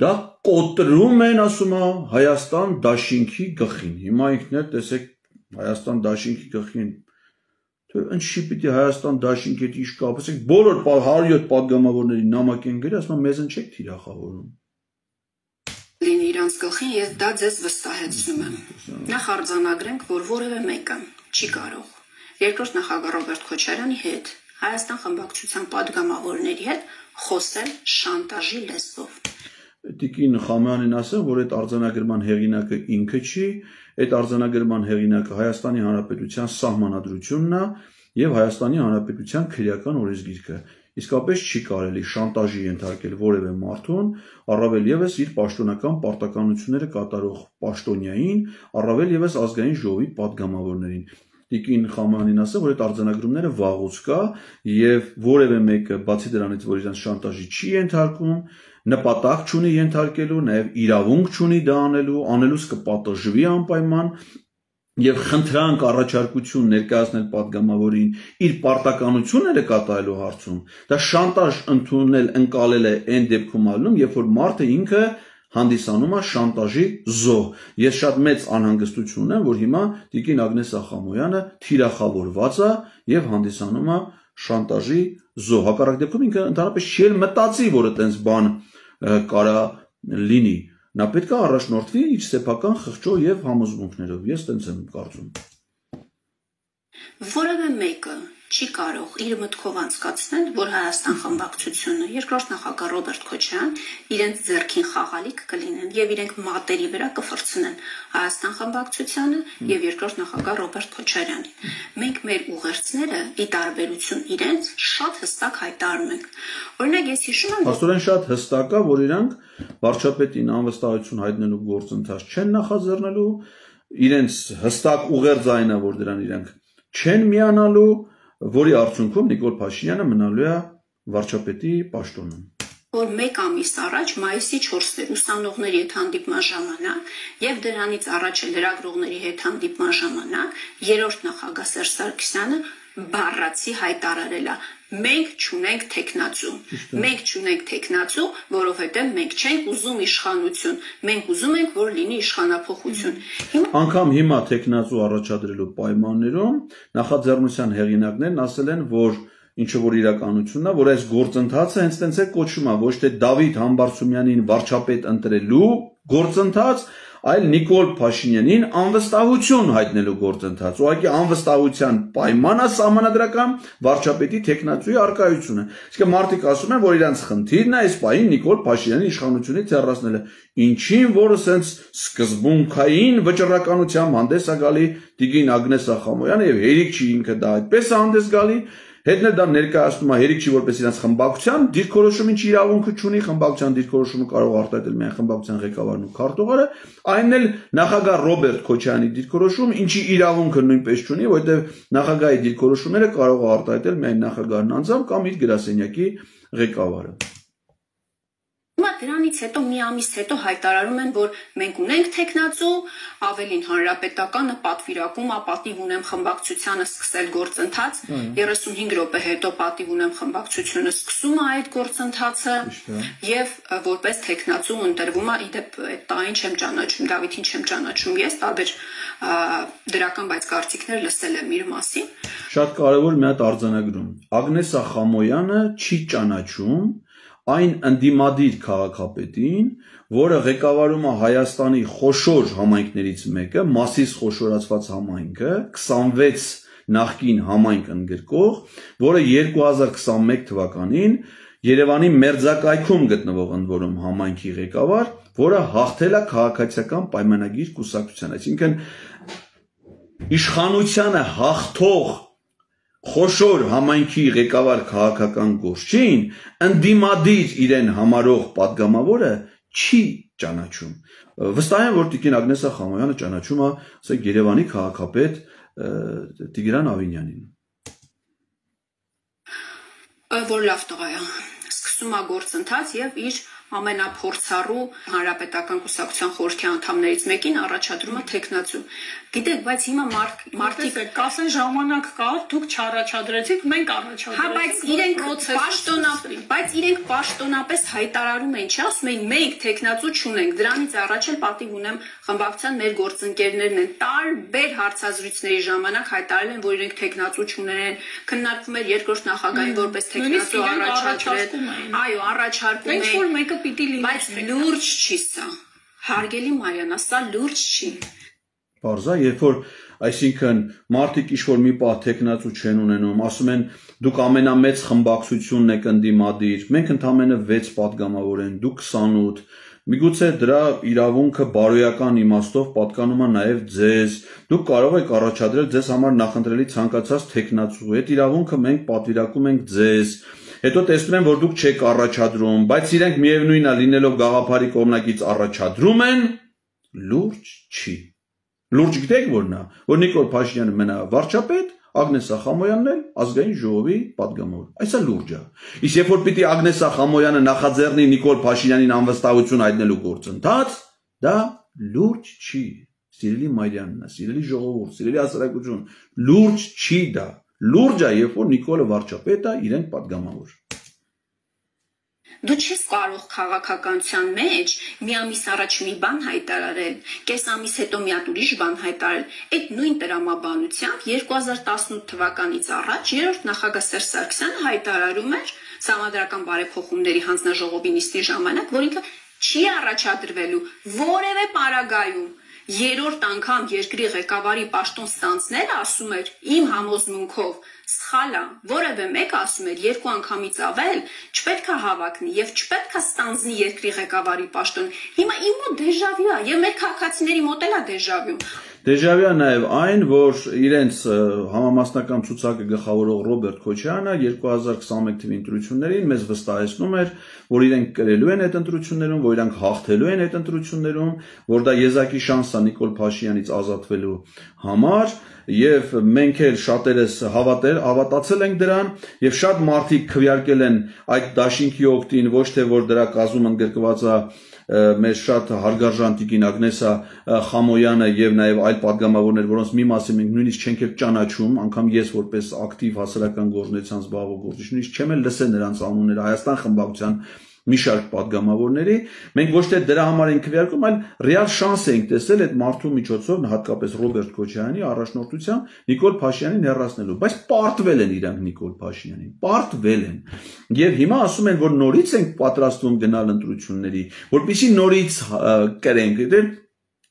Դա կոտրում են, ասում է, Հայաստան դաշինքի գլխին։ Հիմա ինքներ տեսեք Հայաստան դաշինքի գլխին։ Թե ինչի պիտի Հայաստան դաշինքի հետ ինչ կապ, ասեք բոլոր 107 падգամավորների նամակ են գրել, ասում մեզ են չեք թիրախավորում։ Լինի իրանց գլխին, ես դա ձեզ վստահեցնում եմ։ Նախ արձանագրենք, որ որևէ մեկը չի կարող երկրորդ նախագահ Ռոբերտ Քոչարյանի հետ, Հայաստան խմբակցության падգամավորների հետ խոսել շանտաժի լեզվով։ Տիկին Խամյանին ասեմ, որ այդ արձանագրման հեղինակը ինքը չի, այդ արձանագրման հեղինակը Հայաստանի Հանրապետության Սահմանադրությունն է եւ Հայաստանի Հանրապետության քրեական օրենսգիրքը։ Իսկապես չի կարելի շանտաժի ենթարկել որևէ մարդուն, առավել եւս իր պաշտոնական պարտականությունները կատարող պաշտոնյային, առավել եւս ազգային ժողովի падգամավորներին։ Տիկին Խամանին ասել, որ այդ արձանագրումները վաղուց կա եւ որևէ մեկը բացի դրանից, որ իրենց շանտաժի չի ենթարկում, նպատակ չունի ենթարկելու, նաեւ իրավունք չունի դա անելուց կպատժվի անպայման եւ խնդրանք առաջարկություն ներկայացնել падգամավորին իր պարտականությունները կատարելու հարցում։ Դա շանտաժ ընդունել, ընկալել է այն դեպքում ալնում, երբ որ մարդը ինքը հանդիսանում է շանտաժի զոհ։ Ես շատ մեծ անհանգստություն ունեմ, որ հիմա Տիկին Ագնես Ախամոյանը թիրախավորված է եւ հանդիսանում է շանտաժի զոհ։ Հակառակ դեպքում ինքը ընդհանրապես չի մտածի, որ այդպես բան կարա լինի։ Նա պետք է առաջնորդվի իր սեփական խղճով եւ համոզմունքներով։ Ես տենց եմ կարծում։ Որևէ մեկը չի կարող իր մտքով անցկացնել, որ Հայաստան խմբակցությունը երկրորդ նախագահ Ռոբերտ Քոչարյան իրենց ձեռքին խաղալիք կլինեն եւ իրենք մատերի վրա կֆրցնեն Հայաստան խմբակցությանը եւ երկրորդ նախագահ Ռոբերտ Քոչարյանին։ Մենք մեր ուղերձները ի տարբերություն իրենց շատ հստակ հայտարարում ենք։ Օրինակ ես հիշում եմ, Աստորեն շատ հստակ է, որ իրանք վարչապետին անվստահություն հայտնելու գործընթաց չեն նախաձեռնելու, իրենց հստակ ուղերձ այն է, որ դրան իրանք չեն միանալու, որի արդյունքում Նիկոլ Փաշինյանը մնալու է վարչապետի պաշտոնում։ Որ մեկ ամիս առաջ մայիսի 4-ին ուսանողների հետ հանդիպման ժամանակ եւ դրանից առաջ էլ լրագրողների հետ հանդիպման ժամանակ երրորդ նախագահ Սերժ Սարգսյանը բառացի հայտարարել է. մենք չունենք տեխնացու։ Մենք չունենք տեխնացու, որովհետեւ մենք չենք ուզում իշխանություն։ Մենք ուզում ենք, որ լինի իշխանափոխություն։ Անկամ հիմա տեխնացու առաջադրելու պայմաններում նախաձեռնության հեղինակներն ասել են, որ ինչը որ իրականությունն է, որ այս գործընթացը հենց տենց է կոչվում, ոչ թե Դավիթ Համբարձումյանին վարչապետ ընտրելու գործընթաց, այլ Նիկոլ Փաշինյանին անվստահություն հայտնելու գործընթաց։ Ուղղակի անվստահության պայման է սահմանադրական վարչապետի տեխնացուի արկայությունը։ Իսկ մարդիկ ասում են, որ իրանց խնդիրն է այս պահին Նիկոլ Փաշինյանի իշխանությունից հեռացնելը։ Ինչին, որը սենց սկզբունքային վճռականությամբ հանդես է գալի Տիգին Ագնես Ախամոյանը եւ հերիք չի ինքը դա այդպես է հանդես գալի, հետներ դա ներկայացնում է հերիք չի որպես իրանց խմբակցության դիրքորոշում ինչ իրավունքը չունի, խմբակցության դիրքորոշումը կարող արտահայտել միայն խմբակցության ղեկավարն ու քարտուղարը, այն էլ նախագահ Ռոբերտ Քոչարյանի դիրքորոշում, ինչի իրավունքը նույնպես չունի, որովհետեւ նախագահի դիրքորոշումները կարող է արտահայտել միայն նախագահն անձամբ կամ իր գրասենյակի ղեկավարը։ Հիմա դրանից հետո մի ամիս հետո հայտարարում են, որ մենք ունենք տեխնացու, ավելին հանրապետականը պատվիրակում է, պատիվ ունեմ խմբակցությանը սկսել գործընթաց, 35 րոպե հետո պատիվ ունեմ խմբակցությունը սկսում է այդ գործընթացը եւ որպես տեխնացու ընտրվում է, իդեպ այդ տային չեմ ճանաչում, Դավիթին չեմ ճանաչում, ես տարբեր դրական բայց կարծիքներ լսել եմ իր մասին։ Շատ կարևոր մի հատ արձանագրում։ Ագնես Ախամոյանը չի ճանաչում այն ընդդիմադիր քաղաքապետին, որը ղեկավարում է Հայաստանի խոշոր համայնքներից մեկը, Մասիս խոշորացված համայնքը, 26 նախկին համայնք ընդգրկող, որը 2021 թվականին Երևանի մերձակայքում գտնվող ընդ որում համայնքի ղեկավար, որը հաղթել է քաղաքացիական պայմանագիր կուսակցության, այսինքն իշխանությանը հաղթող խոշոր համայնքի ղեկավար քաղաքական գործչին ընդդիմադիր իրեն համարող падգամավորը չի ճանաչում։ Վստահ եմ, որ Տիկին Ագնես Ախամոյանը ճանաչում է, ասենք, Երևանի քաղաքապետ Տիգրան Ավինյանին։ Որ լավ տղա է, սկսում է գործընթաց եւ իր ամենափորձառու հանրապետական կուսակցության խորհրդի անդամներից մեկին առաջադրում է տեխնացու։ Գիտեք, բայց հիմա մարդիկ կասեն ժամանակ կա, դուք չառաջադրեցիք, մենք առաջադրեցինք։ Բայց իրենք պաշտոնապես հայտարարում են, չէ՞, ասում են մենք տեխնացու չունենք, դրանից առաջ էլ պատիվ ունեմ խմբակցության մեր գործընկերներն են տարբեր հարցազրույցների ժամանակ հայտարարել են, որ իրենք տեխնացու չունեն, քննարկվում էր երկրորդ նախագահին որպես տեխնացու առաջադրել, այո, առաջարկում են, բայց լուրջ չի սա, հարգելի Մարիանա, սա լուրջ չի։ Պարզա, երբ որ, այսինքն, մարդիկ ինչ-որ մի պահ տեխնացու չեն ունենում, ասում են, դուք ամենամեծ խմբակցությունն եք ընդդիմադիր, մենք ընդամենը 6 падգամավոր են, դուք 28, միգուցե դրա իրավունքը բարոյական իմաստով պատկանում է նաև ձեզ, դուք կարող եք առաջադրել ձեզ համար նախընտրելի ցանկացած տեխնացու, այդ իրավունքը մենք պատվիրակում ենք ձեզ, հետո տեսնում են, որ դուք չեք առաջադրում, բայց իրենք միևնույնն է լինելով գաղափարի կողմնակից առաջադրում են, լուրջ չի։ Լուրջ գիտեք որն է, որ Նիկոլ Փաշինյանը մենա վարչապետ, Ագնես Ախամոյանն էլ ազգային ժողովի падգամավոր։ Այսա լուրջ է։ Իսկ երբ որ պիտի Ագնես Ախամոյանը նախաձեռնի Նիկոլ Փաշինյանին անվստահություն հայտնելու գործընթաց, դա լուրջ չի։ Սիրելի Մարիաննա, սիրելի ժողովուրդ, սիրելի հասարակություն, լուրջ չի դա։ Լուրջ է, երբ որ Նիկոլը վարչապետ է, իրենք падգամավոր։ Դու չես կարող քաղաքականության մեջ մի ամիս առաջ մի բան հայտարարել, կես ամիս հետո մի հատ ուրիշ բան հայտարարել։ Այդ նույն տրամաբանությամբ 2018 թվականից առաջ երրորդ նախագահ Սերժ Սարգսյանը հայտարարում էր Սահմանադրական բարեփոխումների հանձնաժողովի նիստի ժամանակ, որ ինքը չի առաջադրվելու որևէ պարագայում երրորդ անգամ երկրի ղեկավարի պաշտոն ստանձնելը, ասում էր, իմ համոզմունքով սխալ է, որևէ մեկը ասում էր, 2 անգամից ավել չպետք է հավակնի եւ չպետք է ստանձնի երկրի ղեկավարի պաշտոն։ Հիմա իմ մոտ դեժավյու է եւ մեր քաղաքացիների մոտ էլ է դեժավյու։ Դեժավյու է նաև այն, որ իրենց համամասնական ցուցակը գլխավորող Ռոբերտ Քոչարյանը 2021 թվականի ընտրություններին մեզ վստահեցնում էր, որ իրենք կրելու են այդ ընտրություններում, որ իրենք հաղթելու են այդ ընտրություններում, որ դա եզակի շանս է Նիկոլ Փաշինյանից ազատվելու համար, եւ մենք էլ շատերս հավատացել ենք դրան, եւ շատ մարդիկ քվեարկել են այդ դաշինքի օգտին, ոչ թե որ դրա կազմում ընդգրկված է մեր շատ հարգարժան Տիկին Ագնես Ախամոյանը եւ նաեւ այլ падգամավորներ, որոնց մի մասին մենք նույնիսկ չենք էլ ճանաչում, անգամ ես որպես ակտիվ հասարակական գործունեության զբաղվող գործիչ նույնիսկ չեմ էլ լսել նրանց անունները Հայաստան խմբակցության մի շարք падգամավորների, մենք ոչ թե դրա համար ենք քվեարկում, այլ ռեալ շանս ենք տեսել այդ մարդու միջոցով, հատկապես Ռոբերտ Քոչարյանի առաջնորդությամբ Նիկոլ Փաշինյանին հեռացնելու, բայց պարտվել են իրանք Նիկոլ Փաշինյանին, պարտվել են։ Եվ հիմա ասում են, որ նորից ենք պատրաստվում գնալ ընտրությունների, որպեսզի նորից կրենք,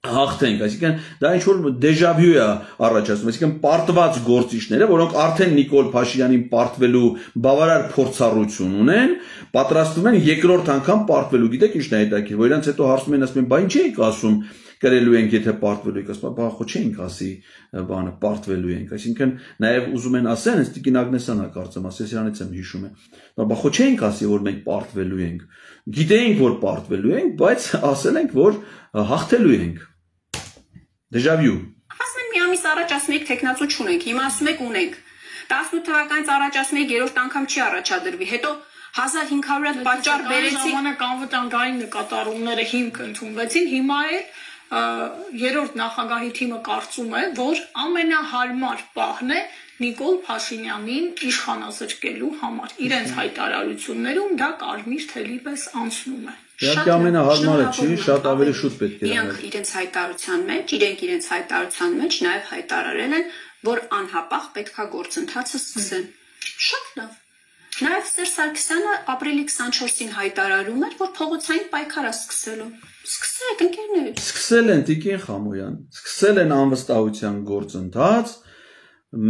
հաղթենք, այսինքն դա ինչ որ դեժավյու է առաջացնում, այսինքն պարտված գործիչները, որոնք արդեն Նիկոլ Փաշինյանին պարտվելու բավարար փորձառություն ունեն, պատրաստվում են երկրորդ անգամ պարտվելու, գիտեք ինչն է հետաքրքիր, որ իրանց հետո հարցում են, ասում են, բա ինչ եք ասում, կրելու ենք, եթե պարտվելու եք, ասում, բա խո չենք ասի, բանը պարտվելու ենք, այսինքն նաև ուզում են ասեն, այս Տիկին Ագնեսյանն է կարծեմ, ասես իրանից եմ հիշում է, բա խո չենք ասի, որ մենք պարտվելու ենք, գիտենք, որ պարտվելու ենք, բայց ասել ենք, որ հաղթելու ենք։ Դեժավյու։ Ասում են մի ամիս առաջ ասում եք տեխնացու չունենք, հիմա ասում եք ունենք։ 18 թվականից առաջ ասում եք երրորդ անգամ չի առաջադրվի, հետո 1500 պատճառ բերեցի ժամանակ անվտանգային նկատառումները հիմք ընդունվեցին, հիմա է երրորդ նախագահի թիմը կարծում է, որ ամենահարմար պահն է Նիկոլ Փաշինյանին իշխանազրկելու համար։ Իրենց հայտարարություններում դա կարմիր թելի պես անցնում է։ Իհարկե ամենահարմարը չի, շատ ավելի շուտ պետք է իրենք իրենց հայտարարության մեջ նաև հայտարարել են, որ անհապաղ պետքա գործընթացը սկսեն։ Շատ լավ։ Նաև Սերժ Սարգսյանը ապրիլի 24-ին հայտարարում էր, որ փողոցային պայքար է սկսելու։ Սկսեք, ընկերներ։ Սկսել են Տիկին Խամոյան, սկսել են անվստահության գործընթաց,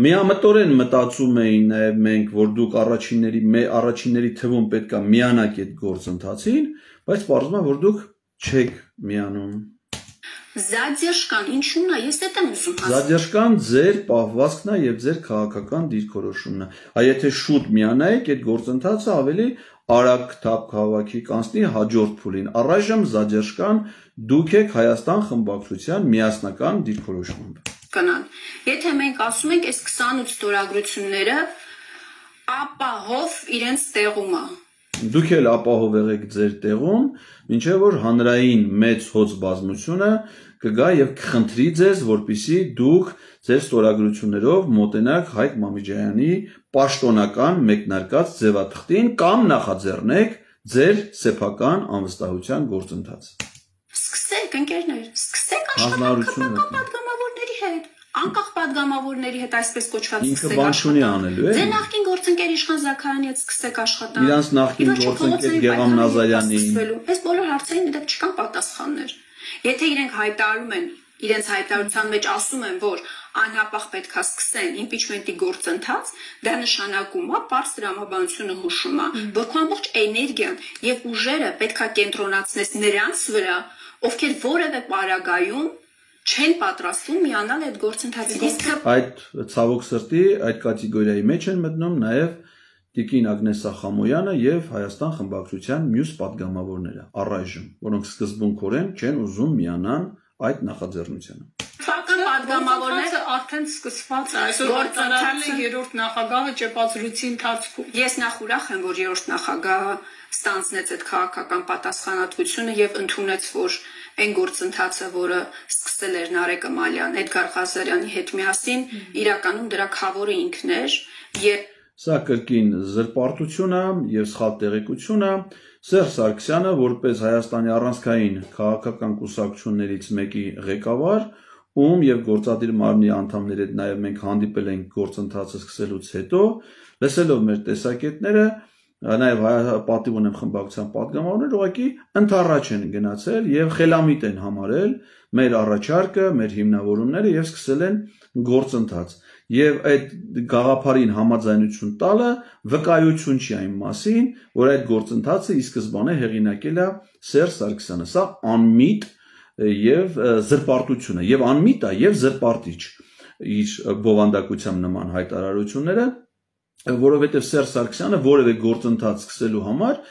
միամտորեն մտածում էին նաև մենք, որ դուք առաջինների թվում պետքա միանաք այդ գործընթացին, բայց պարզվում է, որ դուք չեք միանում։ Զադեժկան ինչու՞մն է, ես դա եմ ուզում ասել։ Զադեժկան ձեր պահվածքն է եւ ձեր քաղաքական դիրքորոշումն է։ Եթե շուտ միանայեք, այդ գործընթացը ավելի արագ թափ քաղաքի կանցնի հաջորդ փուլին։ Առայժմ Զադեժկան դուք եք Հայաստան խմբակցության միասնական դիրքորոշմամբ։ Կնան։ Եթե մենք ասում ենք այս 28 ստորագրությունները ապահով իրենց տեղում է։ Դուք էլ ապահով եղեք ձեր տեղում, մինչև որ հանրային մեծ հոծ բազմությունը կգա եւ կխնդրի ձեզ, որպեսզի դուք ձեր ստորագրություններով մոտենաք Հայկ Մամիջյանի պաշտոնական մեկնարկած ձևաթղթին կամ նախաձեռնեք ձեր սեփական անվստահության գործընթաց։ Սկսեք, ընկերներ, սկսեք աշխատանքը պատգամավորների հետ։ Անկախ պատգամավորների հետ այսպես կոչված ինքը բան չունի անելու է։ Ձեր նախկին գործընկեր Իշխան Զաքարյանի հետ սկսեք աշխատանք։ Իրանց նախկին գործընկեր Գեգամ Նազարյանի։ Այս բոլոր հարցերին դեռ չկան պատասխաններ։ Եթե իրենք հայտարարում են, իրենց հայտարարության մեջ ասում են, որ անհապաղ պետքա սկսեն իմպիչմենտի գործընթաց, դա նշանակում է, պարզ տրամաբանությունը հուշում է, որ քո ամբողջ էներգիան եւ ուժերը պետքա կենտրոնացնես նրանց վրա, ովքեր որևէ պարագայում չեն պատրաստվում միանալ այդ գործընթացին։ Այդ ցավոք սրտի այդ կատեգորիայի մեջ են մտնում նաև Տիկին Ագնեսա Խամոյանը եւ Հայաստան խմբակցության մյուս падգամավորները առայժմ, որոնք սկզբունքորեն չեն ուզում միանան այդ նախաձեռնությանը։ Ֆական падգամավորները արդեն սկսված է, այսօր գործընթացը երրորդ նախագահը ճեպազրույցի ընթացքում։ Ես նախ ուրախ եմ, որ երրորդ նախագահը ստանձնեց այդ քաղաքական պատասխանատվությունը եւ ընդունեց, որ այն գործընթացը, որը սկսել էր Նարեկ Մալյան, Էդգար Ղազարյանի հետ միասին, իրականում դրա քավորը ինքն էր եւ Սա կրկին զրպարտություն է եւ սխալ տեղեկություն է։ Սերժ Սարգսյանը, որպես Հայաստանի առանցքային քաղաքական կուսակցություններից մեկի ղեկավար, ում եւ գործադիր մարմնի անդամների հետ նաեւ մենք հանդիպել ենք գործընթացը սկսելուց հետո, լսելով մեր տեսակետները, նաեւ պատիվ ունեմ խմբակցության падգամավորներ, ուղղակի ընդառաջ են գնացել եւ խելամիտ են համարել մեր առաջարկը, մեր հիմնավորումները եւ սկսել են գործընթաց։ Եվ այդ գաղափարին համաձայնություն տալը վկայություն չի այն մասին, որ այդ գործընթացը ի սկզբանե հեղինակել է Սերժ Սարգսյանը։ Սա անմիտ եւ զրպարտություն է, եւ անմիտ է եւ զրպարտիչ իր բովանդակությամբ նման հայտարարությունները, որովհետեւ Սերժ Սարգսյանը որևէ գործընթաց սկսելու համար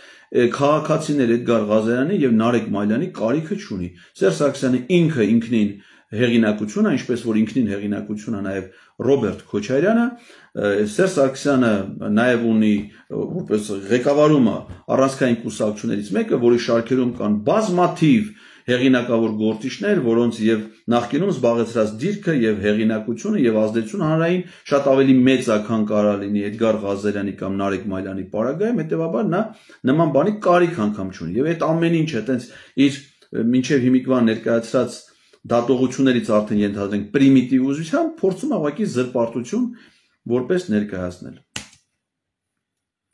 քաղաքացիներ Էդգար Ղազարյանի եւ Նարեկ Մալյանի կարիքը չունի։ Սերժ Սարգսյանը ինքը ինքնին հեղինակությունը, ինչպես որ ինքնին հեղինակությունը նաև Ռոբերտ Քոչարյանը, Սերժ Սարգսյանը նաև ունի որպես ղեկավարումը առանցքային կուսակցություններից մեկը, որի շարքերում կան բազմաթիվ հեղինակավոր գործիչներ, որոնց եւ նախկինում զբաղեցրած դիրքը եւ հեղինակությունը եւ ազդեցությունը հանրային շատ ավելի մեծ է, քան կարող լինի Էդգար Ղազարյանի կամ Նարեկ Մալյանի պարագայում, հետեւաբար նա նման բանի կարիք անգամ չունի։ Եվ այդ ամեն ինչը այտենց իր մինչեւ հիմիկվա ներկայացրած դատողություններից արդեն ենթադրենք պրիմիտիվ ուզությամբ փորձում ավակի զրպարտություն որպես ներկայացնել։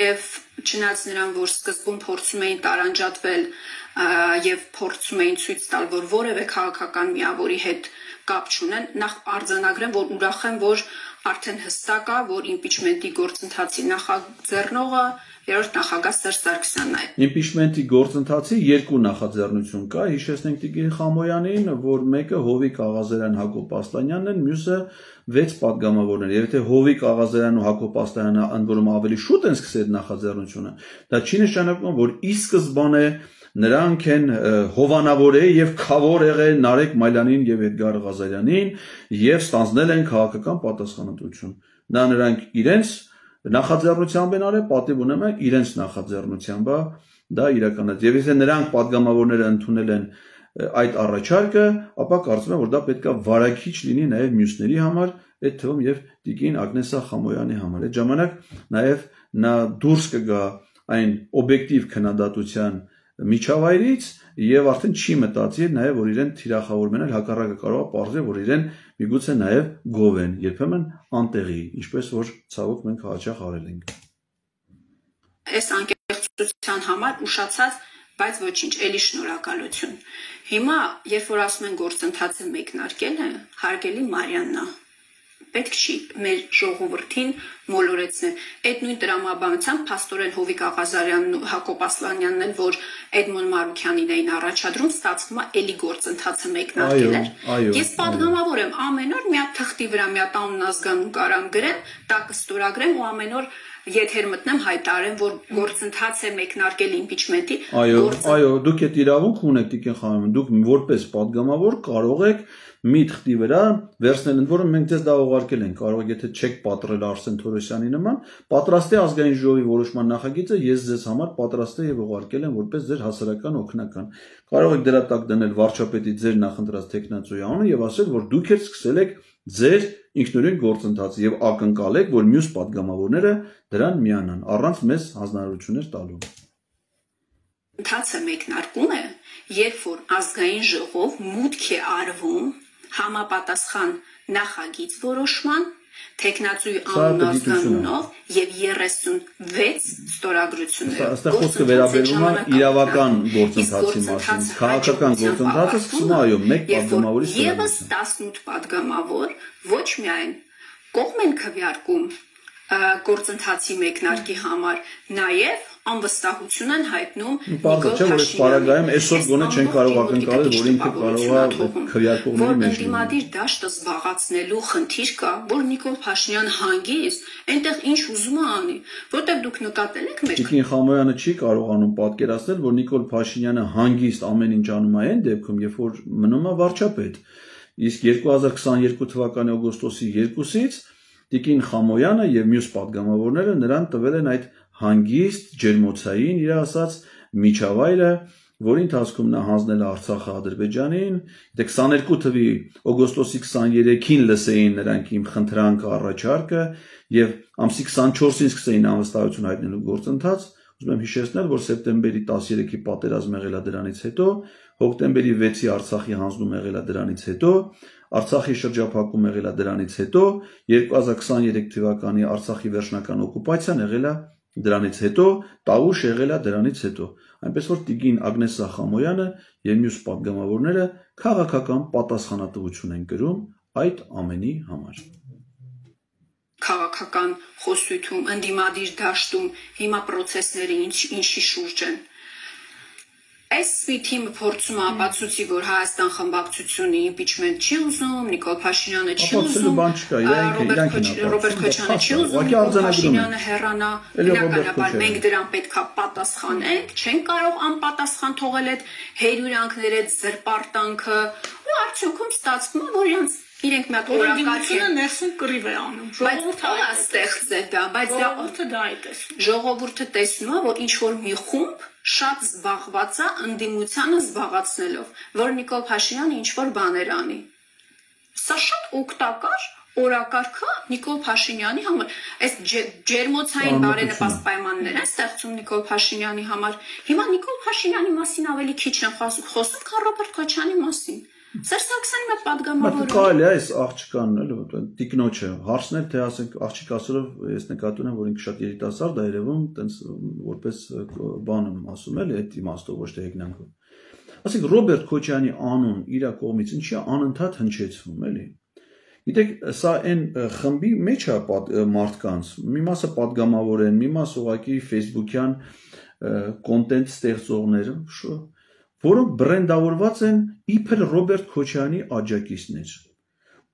Եվ չնայած նրան, որ սկզբում փորձում էին տարանջատվել եւ փորձում էին ցույց տալ, որ որևէ քաղաքական միավորի հետ կապ չունեն, նախ արձանագրեմ, որ ուրախ եմ, որ արդեն հստակ է, որ իմպիչմենտի գործընթացի նախաձեռնողը երրորդ նախագահ Սերժ Սարգսյանն է։ Իմպիչմենտի գործընթացի երկու նախաձեռնություն կա, հիշեցնենք Տիկին Խամոյանին, որ մեկը Հովիկ Աղազարյան Հակոբ Ասլանյանն են, մյուսը 6 падգամավորներ։ Եվ եթե Հովիկ Աղազարյանն ու Հակոբ Ասլանյանը ընդ որում ավելի շուտ են սկսել նախաձեռնությունը, դա չի նշանակում, որ ի սկզբանե նրանք են հովանավոր եւ խավոր եղել Նարեկ Մայլյանին եւ Էդգար Ղազարյանին եւ ստանձնել են քաղաքական պատասխանատվություն։ Դա նրանք իրենց նախաձեռնությամբ են արել, պատիվ ունեմ իրենց նախաձեռնությամբ դա իրականացել։ Եվ եթե նրանք падգամավորները ընդունել են այդ առաջարկը, ապա կարծում եմ, որ դա պետք է վարակիչ լինի նաեւ մյուսների համար, այդ թվում եւ Տիկին Ագնեսա Խամոյանի համար։ Այդ ժամանակ նաեւ նա դուրս կգա այն օբյեկտիվ քննադատության միջավայրից եւ արդեն չի մտածի նաեւ որ իրեն թիրախավորում են, հակառակը կարող է պարզել, որ իրեն միգուցե նաեւ գովեն, երբեմն անտեղի, ինչպես որ ցավոք մենք հաճախ արել ենք։ Այս անկեղծության համար ուշացած, բայց ոչինչ, էլի շնորհակալություն։ Հիմա, երբ որ ասում են գործընթացը մեկնարկել է, հարգելի Մարիաննա, պետք չի մեր ժողովրդին մոլորեցնել։ Այդ նույն տրամաբանությամբ փաստորեն Հովիկ Աղազարյանն ու Հակոբ Ասլանյանն են, որ Էդմոն Մարուքյանին էին առաջադրում, ստացվում է էլի գործընթացը մեկնարկել էր։ Ես պատգամավոր եմ, ամեն օր մի հատ թղթի վրա մի հատ անուն ազգանուն կարամ գրեմ, տակը ստորագրեմ ու ամեն օր եթեր մտնեմ հայտարարեմ, որ գործընթաց է մեկնարկել իմպիչմենտի։ Այո, դուք այդ իրավունք ունեք, Տիկին Խամոյան, դուք որպես պատգամավոր կարող եք մի թղթի վրա վերցնել, ընդ որում մենք ձեզ դա ուղարկել ենք, կարող եք եթե չեք պատրել Արսեն Թորոսյանի նման, պատրաստի ազգային ժողովի որոշման նախագիծը ես ձեզ համար պատրաստել եւ ուղարկել եմ որպես ձեր հասարակական օգնական։ Կարող եք դրա տակ դնել վարչապետի ձեր նախընտրած տեխնացուի անունը եւ ասել, որ դուք եք սկսել եք ձեր ինքնուրույն գործընթացը եւ ակնկալեք, որ մյուս падգամավորները դրան միանան, առանց մեզ հանձնարարություններ տալու։ Ընթացը մեկնարկում է, երբ որ ազգային ժողով մուտք է արվում համապատասխան նախագիծ որոշման, տեխնացուի անուն ազգանունով եւ 36 ստորագրություններով։ Այստեղ խոսքը վերաբերում է իրավական գործընթացի մասին, քաղաքական գործընթացը սկսում է այո, մեկ падգամավորի ստորագրությամբ։ Եվս 18 падգամավոր ոչ միայն կողմ են քվեարկում գործընթացի մեկնարկի համար, նաև անվստահություն են հայտնում Նիկոլ Փաշինյանին։ Այսօր գոնե չեն կարող ակնկալել, որ ինքը կարող է քվեարկողների մեջ լինի։ Դիմադիր դաշտը զբաղացնելու խնդիր կա, որ Նիկոլ Փաշինյանը հանգիստ, այնտեղ ինչ ուզում է անի, որտեղ դուք նկատել եք մեր Տիկին Խամոյանը չի կարողանում պատկերացնել, որ Նիկոլ Փաշինյանը հանգիստ ամեն ինչ անում է այն դեպքում, երբ որ մնում է վարչապետ։ Իսկ 2022 թվականի օգոստոսի 2-ից Տիկին Խամոյանը եւ մյուս падգամավորները նրան տվել են այդ հանգիստ ջերմոցային իր ասած միջավայրը, որի ընթացքում նա հանձնել է Արցախը Ադրբեջանին, դե 22 թվականի օգոստոսի 23-ին լսեին նրանք իմ խնդրանքը առաջարկը եւ ամսի 24-ին սկսեին անվստահություն հայտնելու գործընթաց, ուզում եմ հիշեցնել, որ սեպտեմբերի 13-ի պատերազմը եղել է դրանից հետո, հոկտեմբերի 6-ի Արցախի հանձնում եղել է դրանից հետո, Արցախի շրջափակում եղել է դրանից հետո, 2023 թվականի Արցախի վերջնական օկուպացիան եղել է դրանից հետո, Տավուշ եղել է դրանից հետո, այնպես որ Տիկին Ագնեսա Խամոյանը եւ մյուս падգամավորները քաղաքական պատասխանատվություն են կրում այդ ամենի համար։ Քաղաքական խոսույթում, ընդդիմադիր դաշտում հիմա process-ները ինչի շուրջ են։ Այս թիմը փորձում է ապացուցի, որ Հայաստան խմբակցությունը impeachment չի ուզում, Նիկոլ Փաշինյանը չի ուզում, Ռոբերտ Քոչարյանը չի ուզում, Փաշինյանը հեռանա, բնականաբար մենք դրան պետքա պատասխանենք, չենք կարող անպատասխան թողել այդ հերյուրանքները, զրպարտանքը, ու արդյունքում ստացվում է, որ իրենք մի հատ օրակարգը ներսում կռիվ է անում։ Ժողովուրդը ստեղծել դա, բայց ժողովուրդը տեսնում է, որ ինչ որ մի խումբ շատ զբաղված է ընդդիմությանը զբաղացնելով, որ Նիկոլ Փաշինյանը ինչ որ բաներ անի։ Սա շատ օգտակար օրակարգը Նիկոլ Փաշինյանի համար, այս ջերմոցային բարենպաստ պայմաններ են ստեղծում Նիկոլ Փաշինյանի համար։ Հիմա Նիկոլ Փաշինյանի մասին ավելի քիչ են խոսում, քան Ռոբերտ Քոչարյանի մասին։ Սերժ Սարգսյանը պատգամավոր է։ Կարելի է այս աղջկան, տիկնոջը հարցնել, թե ասենք աղջիկ ասելով ես նկատում եմ, որ ինքը շատ երիտասարդ է երևում, տենց որպես բան եմ ասում էլ այդ իմաստով ոչ թե հեգնանքով։ Ասենք Ռոբերտ Քոչարյանի անուն իր կողմից ինչի է անընդհատ հնչեցվում, էլի։ Գիտեք, սա այն խմբի մեջ է մարդկանց, մի մասը պատգամավոր են, մի մասը ուղղակի Facebook-յան կոնտենտ ստեղծողներ, որոնք բրենդավորված են իբր Ռոբերտ Քոչարյանի աջակիցներ։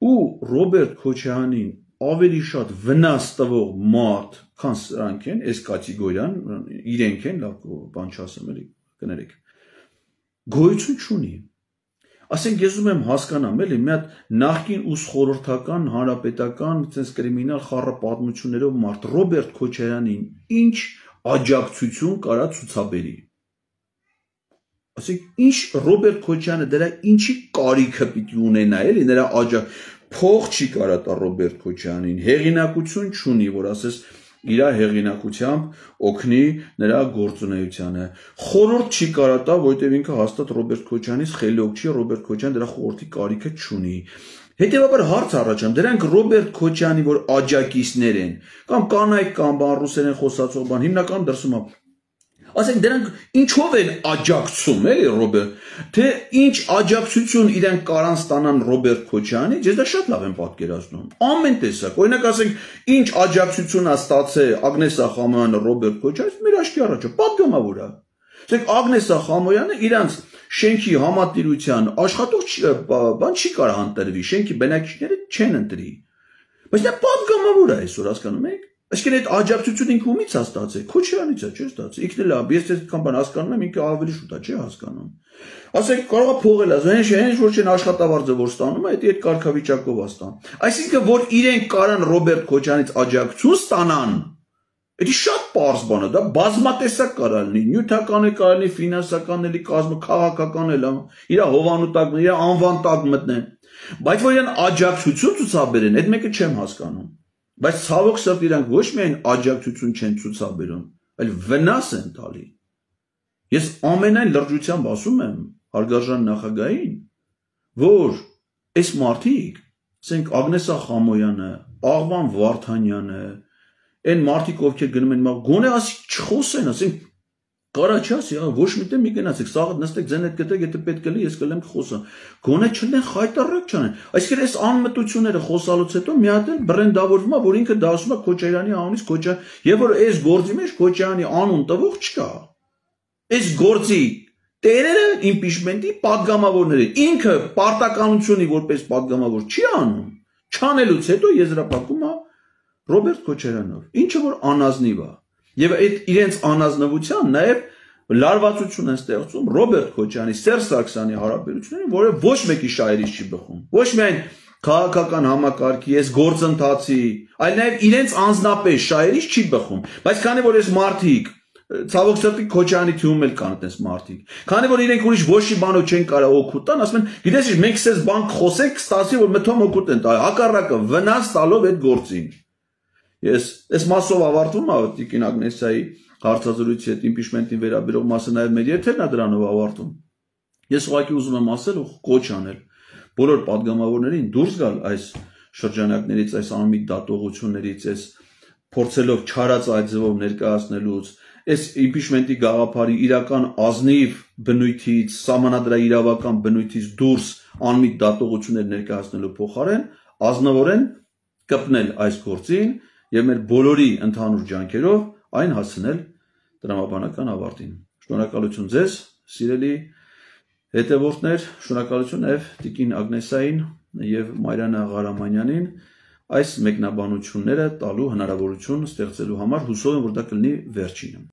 Ու Ռոբերտ Քոչարյանին ավելի շատ վնաս տվող մարդ, քան սրանք են, այս կատեգորիան, իրենք են, լավ բան չասեմ, էլի, կներեք։ Գոյություն չունի։ Ասենք ես ուզում եմ հասկանամ, էլի, մի հատ նախկին ուսխորհրդական, հանրապետական, ցենց կրիմինալ խառը պատմություններով մարդ Ռոբերտ Քոչարյանին ինչ աջակցություն կարա ցուցաբերի։ Ասենք ինչ Ռոբերտ Քոչարյանը դրա ինչի կարիքը պիտի ունենա, էլի, նրա փող չի կարա տա Ռոբերտ Քոչարյանին, հեղինակություն չունի, որ ասես իր հեղինակությամբ օգնի նրա գործունեությանը։ Խորհուրդ չի կարա տա, որտեղ ինքը հաստատ Ռոբերտ Քոչարյանից խելոք չի, Ռոբերտ Քոչարյանը դրա խորհրդի կարիքը չունի։ Հետևաբար հարց առաջանում, դրանք Ռոբերտ Քոչարյանի որ աջակիցներ են, կամ կանայք կամ բան ռուսերեն խոսացող բան, հիմնականում դրսում է։ Ասենք դրանք ինչով են աջակցում, էլի Ռոբերտ, թե ինչ աջակցություն իրենք կարան ստանան Ռոբերտ Քոչարյանից, ես դա շատ լավ եմ պատկերացնում։ Ամեն տեսակ, օրինակ ասենք, ինչ աջակցություն է ստացել Ագնես Ախամոյանը Ռոբերտ Քոչարյանից, մեր աչքի առաջը պատգամավոր է։ Ասենք Ագնես Ախամոյանը իրանց շենքի համատիրության աշխատող բան չի կարող ընտրվի, շենքի բնակիչները չեն ընտրի։ Բայց դա պատգամավոր է այսօր, հասկանում եք։ Այսինքն այդ աջակցությունը ինքը ումից է ստացել, Քոչարյանից է, չէ՞ ստացել։ Ինքն էլ է, ես այդքան բան հասկանում եմ, ինքը ավելի շուտ է, չէ՞ հասկանում։ Ասենք կարող է փողել է, հենց որ չեն աշխատավարձը որ ստանում է, դա այդ կարգավիճակով է ստանում։ Այսինքն որ իրենք կարան Ռոբերտ Քոչարյանից աջակցություն ստանան, դա շատ պարզ բան է, դա բազմատեսակ կարա լինի, նյութական է կարա լինի, ֆինանսական էլի, քաղաքական էլ, իր հովանու տակ, իր անվան տակ մտնեն։ Բայց որ իրեն աջակցություն ցուցաբերեն, այդ մեկը չեմ հասկանում։ Բայց ցավոք սրտի իրանք ոչ միայն աջակցություն չեն ցուցաբերում, այլ վնաս են տալի։ Ես ամենայն լրջությամբ ասում եմ հարգարժան նախագահին, որ այս մարդիկ, ասենք Ագնես Ախամոյանը, Աղվան Վարդանյանը, այն մարդիկ ովքեր գնում են, գոնե ասի չխոսեն, ասենք կարա չասի, ոչ միտեղ մի գնացեք, սաղ նստեք ձեն հետ գտեք, եթե պետք է լի, ես կլեմ խոսամ։ Գոնե չլեն խայտարակ չանեն։ Այսինքն այս անմտությունները խոսալուց հետո մի հատ էլ բրենդավորվում է, որ ինքը դա ասում է Քոչարյանի անունից Քոչարյան, եւ որ այս գործի մեջ Քոչարյանի անուն տվող չկա։ Այս գործի տերերը իմպիչմենտի պատգամավորներ են։ Ինքը պարտականությունի որպես պատգամավոր չի անում։ Չանելուց հետո եզրափակում է Ռոբերտ Քոչարյանով, ինչը որ անազնիվ է։ Եվ այդ իրենց անազնվության նաև լարվածություն են ստեղծում Ռոբերտ Քոչարյանի, Սերժ Սարգսյանի հարաբերությունները, որը ոչ մեկի շահերից չի բխում։ Ոչ միայն քաղաքական համակարգի, այս գործընթացի, այլ նաև իրենց անձնապես շահերից չի բխում։ Բայց քանի որ այս մարդիկ ցավոք սրտի Քոչարյանի թիմում էլ կան այդպես մարդիկ։ Քանի որ իրենք ուրիշ ոչ մի բանով չեն կարող օգուտ տան, ասում են, գիտես ինչ, մենք ցես բան խոսենք, ստացի որ մթոմ օգուտ են տա, հակառակը վնաս տալով այդ գործին։ Ես այս մասով ավարտվում է Տիկին Ագնեսայի հարցազրույցի հետ իմպիչմենտին վերաբերող մասը նաև մեր երթերն է դրանով ավարտում։ Ես ուղղակի ուզում եմ ասել ու կոչ անել բոլոր պատգամավորներին դուրս գալ այս շրջանակներից, այս անմիտ դատողություններից, այս փորձելով չարած այդ ձևով ներկայացնելուց, այս իմպիչմենտի գաղափարի իրական ազնիվ բնույթից, սահմանադրաիրավական բնույթից դուրս անմիտ դատողություններ ներկայացնելու փոխարեն ազնվորեն կպնել այս գործին եւ մեր բոլորի ընդհանուր ջանքերով այն հասցնել տրամաբանական ավարտին։ Շնորհակալություն ձեզ, սիրելի հետևորդներ, շնորհակալություն նաեւ Տիկին Ագնեսային եւ Մարիաննա Ղարամանյանին այս մեկնաբանությունները տալու հնարավորություն ստեղծելու համար, հուսով եմ որ դա կլինի վերջինը։